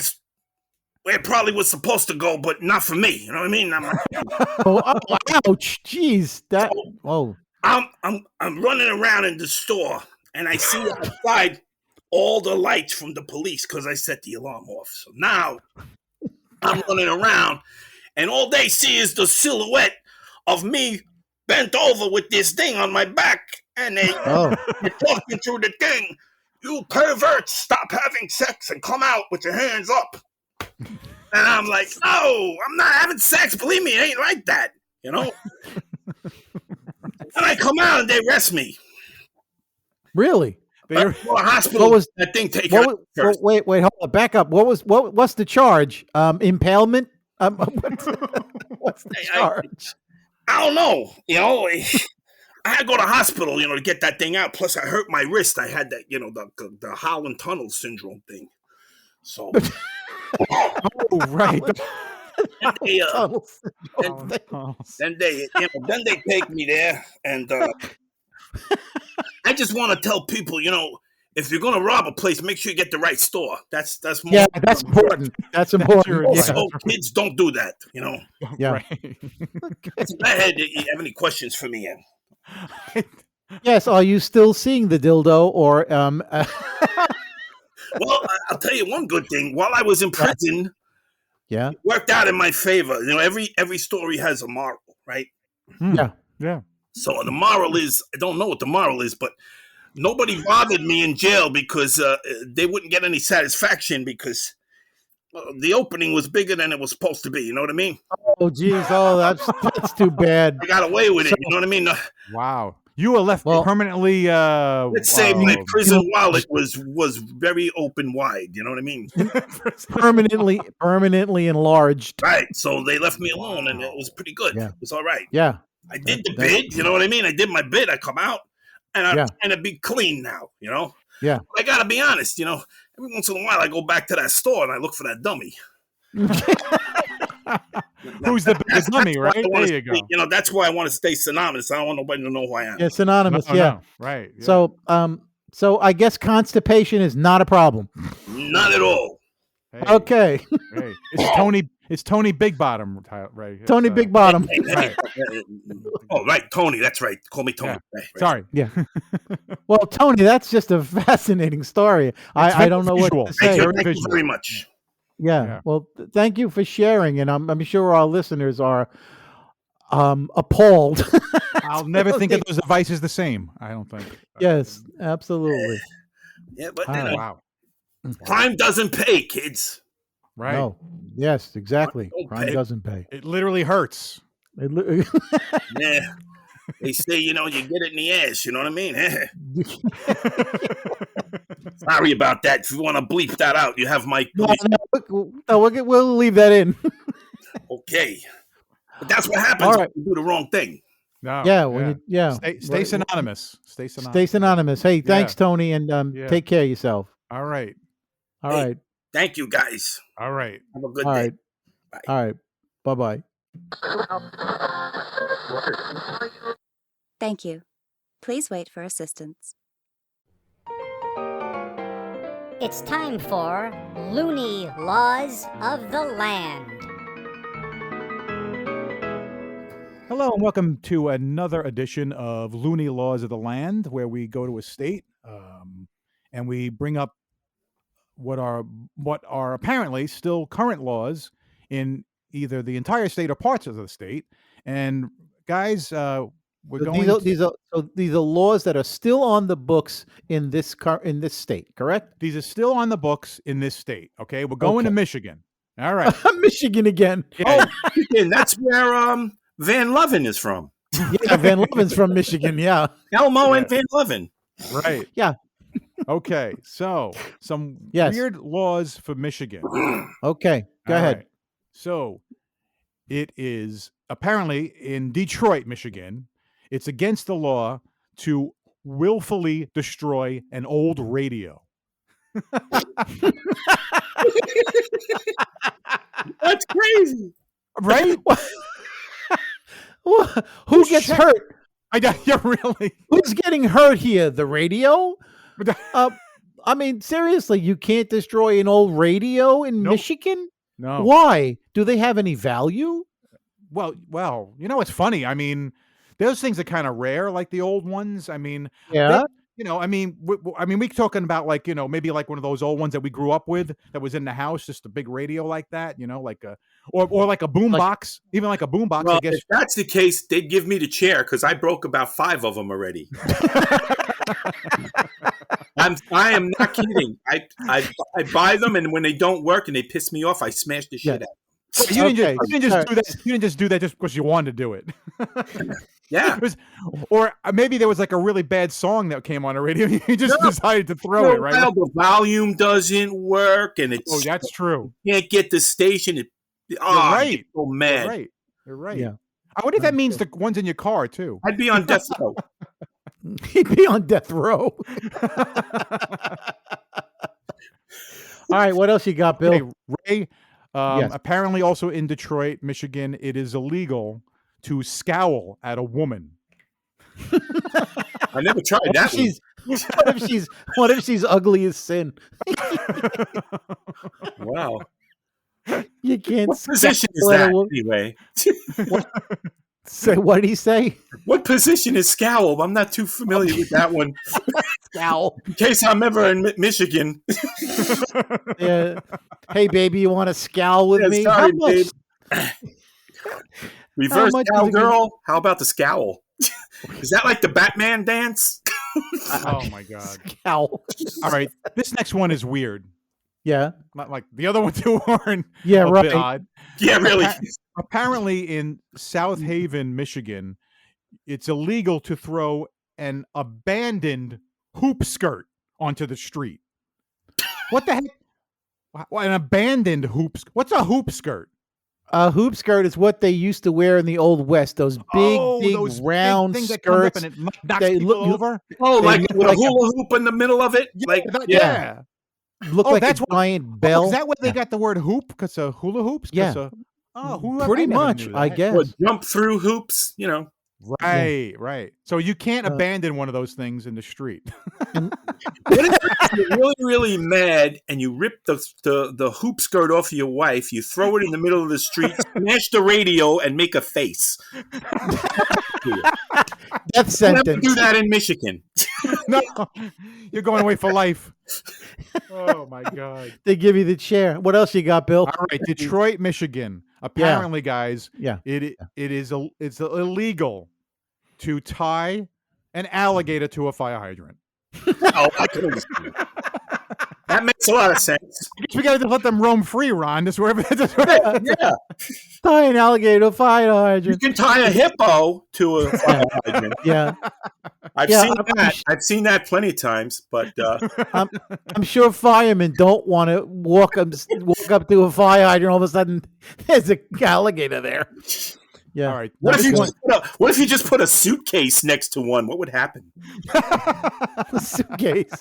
it probably was supposed to go, but not for me. You know what I mean? Ouch! Jeez, that. Oh. I'm running around in the store, and I see outside all the lights from the police because I set the alarm off. So now I'm running around, and all they see is the silhouette of me bent over with this thing on my back, and they're talking through the thing. You perverts, stop having sex and come out with your hands up. And I'm like, no, I'm not having sex. Believe me, it ain't like that, you know? And I come out and they arrest me. Really? Well, hospital. What was that thing taken? Wait, hold on, back up. What's the charge? Impalement? What's the charge? I don't know. You know, I had to go to hospital, you know, to get that thing out. Plus, I hurt my wrist. I had that, you know, the Holland Tunnel syndrome thing. So, oh right. Then they take me there, and I just want to tell people, you know, if you're going to rob a place, make sure you get the right store. That's more. Yeah, that's important. That's important. Also, kids, don't do that. You know. Yeah. Right. So go ahead. Do you have any questions for me? Yes. Are you still seeing the dildo, or? Well, I'll tell you one good thing. While I was in prison, it worked out in my favor. You know, every story has a moral, right? Yeah. So the moral is, I don't know what the moral is, but nobody bothered me in jail because they wouldn't get any satisfaction because the opening was bigger than it was supposed to be. You know what I mean? Oh, geez. Oh, that's too bad. I got away with it. You know what I mean? Wow. You were left permanently. Let's say my prison wallet was very open wide. You know what I mean? permanently enlarged. Right. So they left me alone, and it was pretty good. Yeah. It was all right. Yeah. I did the bid. You know what I mean? I did my bid. I come out, and I'm trying to be clean now. You know? Yeah. But I gotta be honest. You know, every once in a while I go back to that store and I look for that dummy. Who's the biggest dummy, right? There you go. You know, that's why I want to stay synonymous. I don't want nobody to know who I am. Yeah, synonymous. No. Right. Yeah. So I guess constipation is not a problem. Not at all. Hey, okay. Hey. It's Tony Big Bottom, right? Tony Big Bottom. Right. Oh, right, Tony. That's right. Call me Tony. Yeah. Right. Sorry. Yeah. Well, Tony, that's just a fascinating story. I don't know what to say. Thank you very much. Yeah. Well, thank you for sharing, and I'm sure our listeners are appalled. I'll never think of those devices the same. I don't think. Yes, absolutely. Yeah, but wow. Crime doesn't pay, kids. Right. No. Yes, exactly. Crime doesn't pay. It literally hurts. Yeah. They say, you know, you get it in the ass. You know what I mean? Sorry about that. If you want to bleep that out, you have my. No, we'll leave that in. Okay. But that's what happens when you do the wrong thing. No, Stay synonymous. Stay synonymous. Stay synonymous. Hey, thanks, Tony, and take care of yourself. All right. All right. Thank you, guys. All right. Have a good day. All right. Bye-bye. Thank you. Please wait for assistance. It's time for Looney Laws of the Land. Hello and welcome to another edition of Looney Laws of the Land, where we go to a state and we bring up what are apparently still current laws in either the entire state or parts of the state. And guys, These are laws that are still on the books in this state, correct? These are still on the books in this state. Okay, we're going to Michigan. All right, Michigan again. Yeah. Oh, Michigan, that's where Van Loven is from. Yeah, Van Loven's from Michigan. Yeah, Elmo and Van Loven. Right. Yeah. Okay, so some Yes. weird laws for Michigan. Okay, go All ahead. right. So it is apparently in Detroit, Michigan. It's against the law to willfully destroy an old radio. That's crazy. Right? Who gets hurt? Yeah, really. Who's getting hurt here? The radio? I mean, seriously, you can't destroy an old radio in Michigan? No. Why? Do they have any value? Well, you know, it's funny. I mean, those things are kind of rare, like the old ones. I mean, Yeah. we're talking about like, maybe like one of those old ones that we grew up with that was in the house, just a big radio like that, like a, or like a boom box, even like a boom box, Well, I guess. if that's the case, they'd give me the chair because I broke about 5 of them already. I am not kidding. I buy them, and when they don't work and they piss me off, I smash the shit out. You didn't just do that. You didn't just do that just because you wanted to do it. Yeah. Or maybe there was like a really bad song that came on the radio. You just decided to throw it, right? Well, the volume doesn't work, and it's that's true. Can't get the station. You're right. I get so mad. You're right. Yeah. I wonder if that means the ones in your car too. I'd be on death row. He'd be on death row. All right, what else you got, Bill? Okay, Ray, Yes. apparently also in Detroit, Michigan, it is illegal to scowl at a woman. I never tried that. What if she's ugly as sin? Wow. You can't. What position is scowl at a that woman. anyway? Say, what did he say? What position is scowl? I'm not too familiar with that one. Scowl. In case I'm ever in Michigan. Yeah. Hey, baby, you want to scowl with me? Sorry, How much? babe. Reverse much is it cowgirl. How about the scowl? Is that like the Batman dance? Oh my God. Scowl. All right. This next one is weird. Yeah. Not like the other one too, Warren. Yeah, a right. bit odd. Yeah, really. Apparently in South Haven, Michigan, it's illegal to throw an abandoned hoop skirt onto the street. What the heck? An abandoned hoop skirt? What's a hoop skirt? A hoop skirt is what they used to wear in the Old West. Those big, those big round things that come up skirts. and it knocks They people look- over. Oh, They like look with like a hula hoop in the middle of it? Like, Yeah. Look Oh, like that's a what- giant bell. Is that where they got the word hoop? Because of hula hoops? Yeah. Pretty much, I guess. or jump through hoops, Right. So you can't abandon one of those things in the street. What if you're really, really mad and you rip the hoop skirt off of your wife, you throw it in the middle of the street, smash the radio, and make a face? Death Never sentence. do that in Michigan. No, you're going away for life. Oh my God. They give you the chair. What else you got, Bill? All right, Detroit, Michigan. Apparently, guys, Yeah. it's illegal to tie an alligator to a fire hydrant. Oh, I can understand. That makes a lot of sense. I guess we gotta just let them roam free, Ron. Just wherever. Yeah. Tie an alligator to a fire You hydrant. can tie a hippo to a fire hydrant. Yeah. I've Yeah, seen I'm that. I've seen that plenty of times, but I'm sure firemen don't want to walk up to a fire hydrant. All of a sudden, there's a alligator there. Yeah. All right. what if, next one. what if you just put a suitcase next to one? What would happen? Suitcase.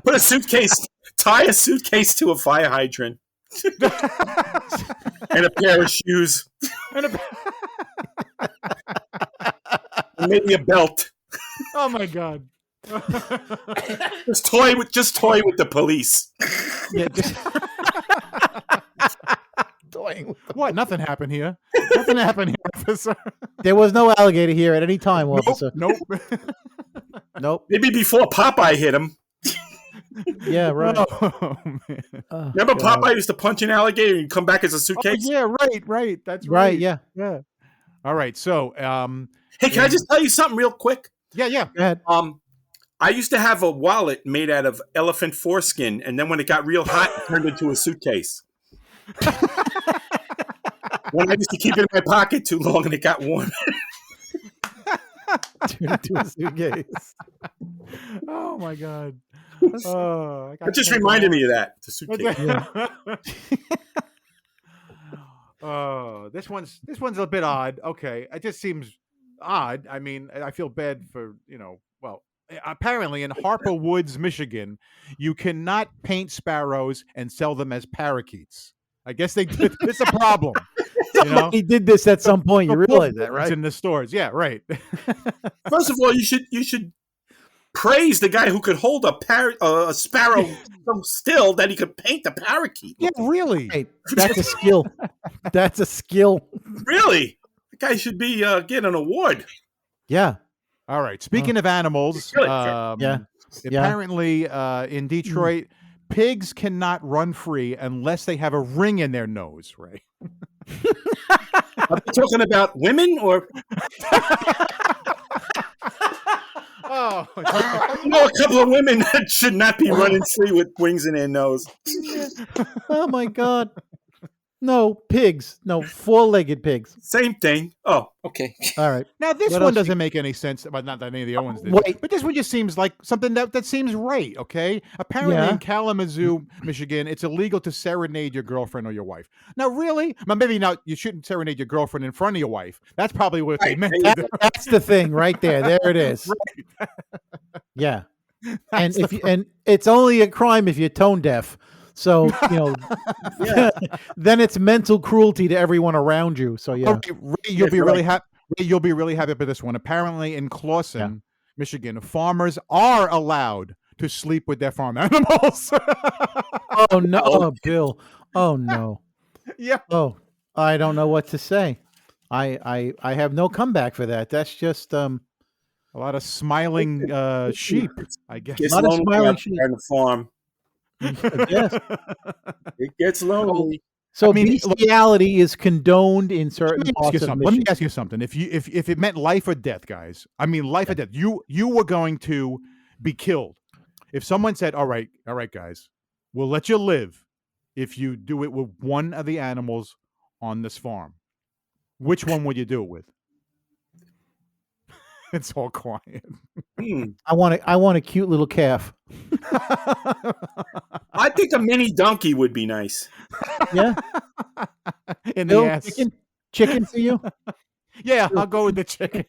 Put a suitcase, tie a suitcase to a fire hydrant, and a pair of shoes. maybe a belt. Oh my god. Just toy with the police. Yeah, just toying with What? Nothing happened here. Nothing happened here, officer. There was no alligator here at any time, officer. Nope. Nope. Maybe before Popeye hit him. Yeah, right. Oh, man. Oh, Remember God. Popeye used to punch an alligator and come back as a Oh, suitcase? yeah, right. That's Right, right. yeah. Yeah. All right. So, Hey, can I just tell you something real quick? yeah. Go ahead. I used to have a wallet made out of elephant foreskin, and then when it got real hot, it turned into a suitcase. When I used to keep it in my pocket too long and it got warm. Turn into a suitcase. Oh my god. Oh, It just reminded me of that. The suitcase. Oh, this one's a bit odd. Okay, it just seems odd. I mean, I feel bad for well, apparently in Harper Woods, Michigan, you cannot paint sparrows and sell them as parakeets. I guess they did. It's a problem. He did this at some point. You realize that, It's right? in the stores. Yeah, right. First of all, you should praise the guy who could hold a sparrow so still that he could paint the parakeet. Yeah, really. Hey, that's a skill. That's a skill. Really? The guy should be get an award. Yeah. All right. Speaking of animals, Really? Yeah. apparently in Detroit, pigs cannot run free unless they have a ring in their nose, right? Are we talking about women or? Oh, I know a couple of women that should not be running free with wings in their nose. Oh my God. No pigs. No 4-legged pigs. Same thing. Oh, okay. All right. now this What one else doesn't make any sense. But not that any of the other ones did. Wait. But this one just seems like something that seems right. Okay. Apparently Yeah. in Kalamazoo, Michigan, it's illegal to serenade your girlfriend or your wife. Now, really? Well, maybe now you shouldn't serenade your girlfriend in front of your wife. That's probably what they Right. meant. There you go. That's the thing right there. There it is. Yeah. And That's and it's only a crime if you're tone deaf. So, then it's mental cruelty to everyone around you. So yeah. Okay, Ray, you'll be you're really right. happy. You'll be really happy with this one. Apparently, in Clawson, Michigan, farmers are allowed to sleep with their farm animals. Oh no, oh, Bill. Oh no. Yeah. Oh, I don't know what to say. I have no comeback for that. That's just A lot of smiling sheep, I guess. Gets Not a lonely smiling out sheep. there on the farm. yes. It gets lonely. So I mean, look- bestiality is condoned in certain Let me, ask you parts of something. Let me Michigan. ask you something. If it meant life or death, guys, I mean life or death, you were going to be killed. If someone said, all right, guys, we'll let you live if you do it with one of the animals on this farm, which one would you do it with? It's all quiet. I want a cute little calf. I think a mini donkey would be nice. Yeah. In the Bill, ass. chicken for you? Yeah, I'll go with the chicken.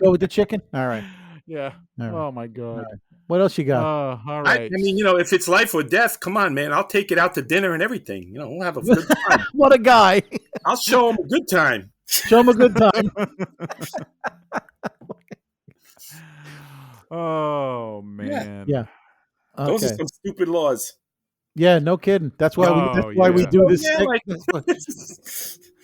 Go with the chicken? All right. Yeah. All right. Oh my god. What else you got? All I right. mean, if it's life or death, come on, man. I'll take it out to dinner and everything. We'll have a good time. What a guy. I'll show him a good time. Show him a good time. Oh man. Yeah. Those Okay. are some stupid laws. Yeah, no kidding. That's why we yeah. do this. Yeah, like-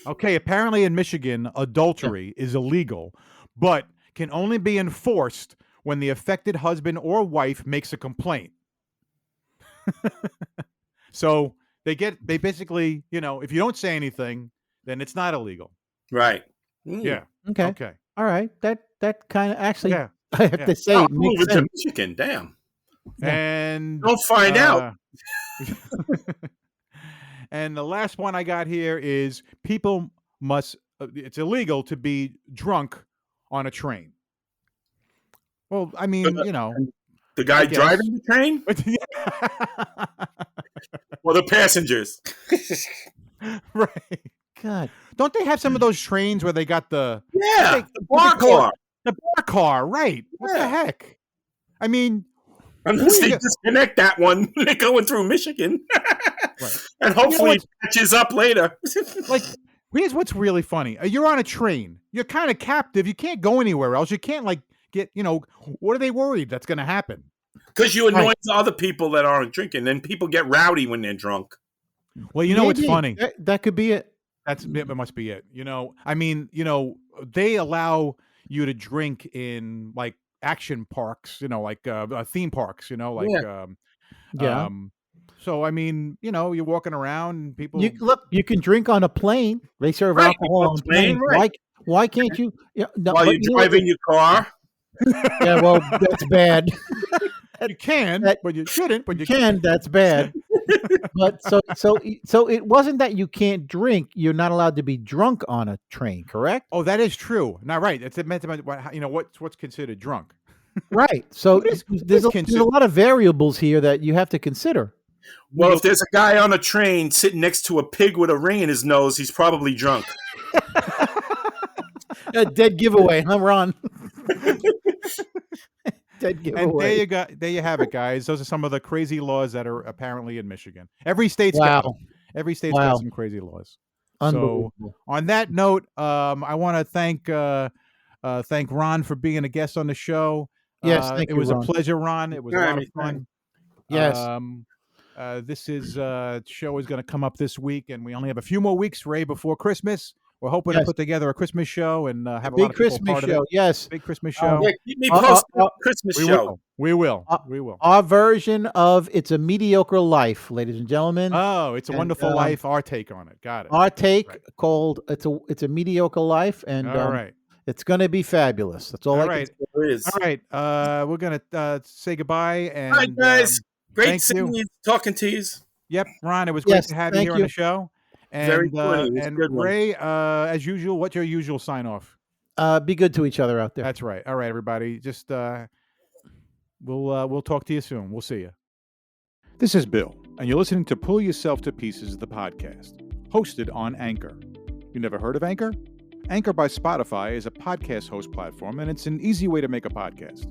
Okay, apparently in Michigan, adultery is illegal, but can only be enforced when the affected husband or wife makes a complaint. So they basically, if you don't say anything, then it's not illegal. Right. Yeah. Okay. Okay. All right. That kind of actually, Yeah. I have Yeah. to say, Oh, it makes moving to sense. Michigan. Damn. And Don't find out. And the last one I got here is people must. It's illegal to be drunk on a train. Well, I mean, The guy guess. driving the train or the passengers? Right. God. Don't they have some of those trains where they got the Yeah. They- The bar they call- car. the bar car? Right. What the Yeah. heck? I mean, Unless they Yeah. disconnect that one, they're going through Michigan. Right. And hopefully what? it catches up later. like Here's what's really funny. You're on a train. You're kind of captive. You can't go anywhere else. You can't get, what are they worried that's going to happen? Because you annoy other people that aren't drinking. Then people get rowdy when they're drunk. Well, what's funny? That could be it. That must be it. They allow you to drink in like action parks, theme parks, Yeah. So you're walking around and people. You can drink on a plane. They serve alcohol on planes. Right. Why can't you? While you're driving your car. Yeah, well, that's bad. You can, but you shouldn't. But you can. That's bad. But so it wasn't that you can't drink. You're not allowed to be drunk on a train, correct? Oh, that is true. Not right. It's meant to what's considered drunk. Right. So there's a lot of variables here that you have to consider. Well, if there's a guy on a train sitting next to a pig with a ring in his nose, he's probably drunk. A dead giveaway, huh, Ron? Dead giveaway. And there you have it, guys. Those are some of the crazy laws that are apparently in Michigan. Every state's got some crazy laws. So on that note, I want to thank Ron for being a guest on the show. Yes, thank you, It was Ron. a pleasure, Ron. It was a lot of fun. Yes. This show is going to come up this week, and we only have a few more weeks, Ray, before Christmas. We're hoping to put together a Christmas show and have a lot of people Christmas part show. of it. Yes, big Christmas show. Keep me posted on Christmas show. We will. Our version of "It's a Mediocre Life," ladies and gentlemen. Oh, It's a Wonderful Life. Our take on it. Got it. Our take called "It's a Mediocre Life," and all right. It's going to be fabulous. That's all I can say. All right. We're going to say goodbye. And, all right, guys. Great seeing you, talking to you. Yep, Ron, it was great to have you here on the show. And, Very funny. And Ray, as usual, what's your usual sign-off? Be good to each other out there. That's right. All right, everybody. Just we'll talk to you soon. We'll see you. This is Bill, and you're listening to Pull Yourself to Pieces, the podcast, hosted on Anchor. You never heard of Anchor? Anchor by Spotify is a podcast host platform, and it's an easy way to make a podcast.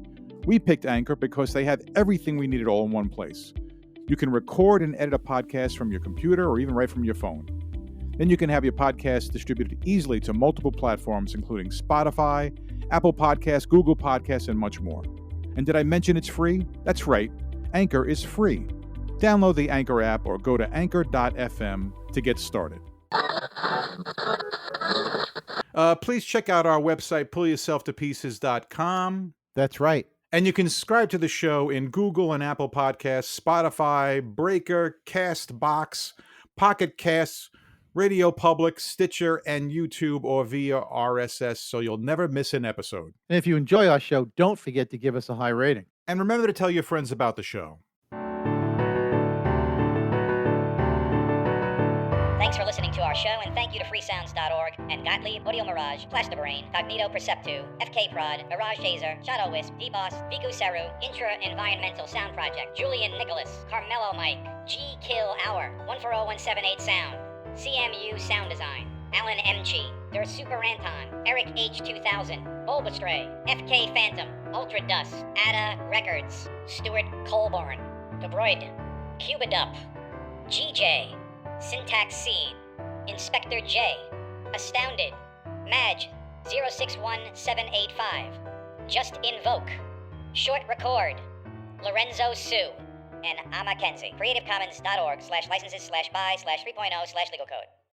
We picked Anchor because they have everything we needed all in one place. You can record and edit a podcast from your computer or even right from your phone. Then you can have your podcast distributed easily to multiple platforms, including Spotify, Apple Podcasts, Google Podcasts, and much more. And did I mention it's free? That's right. Anchor is free. Download the Anchor app or go to anchor.fm to get started. Please check out our website, pullyourselftopieces.com. That's right. And you can subscribe to the show in Google and Apple Podcasts, Spotify, Breaker, CastBox, Pocket Casts, Radio Public, Stitcher, and YouTube, or via RSS, so you'll never miss an episode. And if you enjoy our show, don't forget to give us a high rating. And remember to tell your friends about the show. Thanks for listening to our show, and thank you to freesounds.org and Gottlieb, Audio Mirage, Plasterbrain, Cognito Perceptu, FK Prod, Mirage Taser, Shadow Wisp, DBoss, Viku Seru, Intra Environmental Sound Project, Julian Nicholas, Carmelo Mike, G Kill Hour, 140178 Sound, CMU Sound Design, Alan Mchi, Der Super Anton, Eric H2000, Bulbastray, FK Phantom, Ultra Dust, Ada Records, Stuart Colborn, Debroid, Cubidup, GJ, Syntax Seed, Inspector J, Astounded, Madge 061785, Just Invoke, Short Record, Lorenzo Sue, and I'm Mackenzie. CreativeCommons.org/licenses/by/3.0/legal code.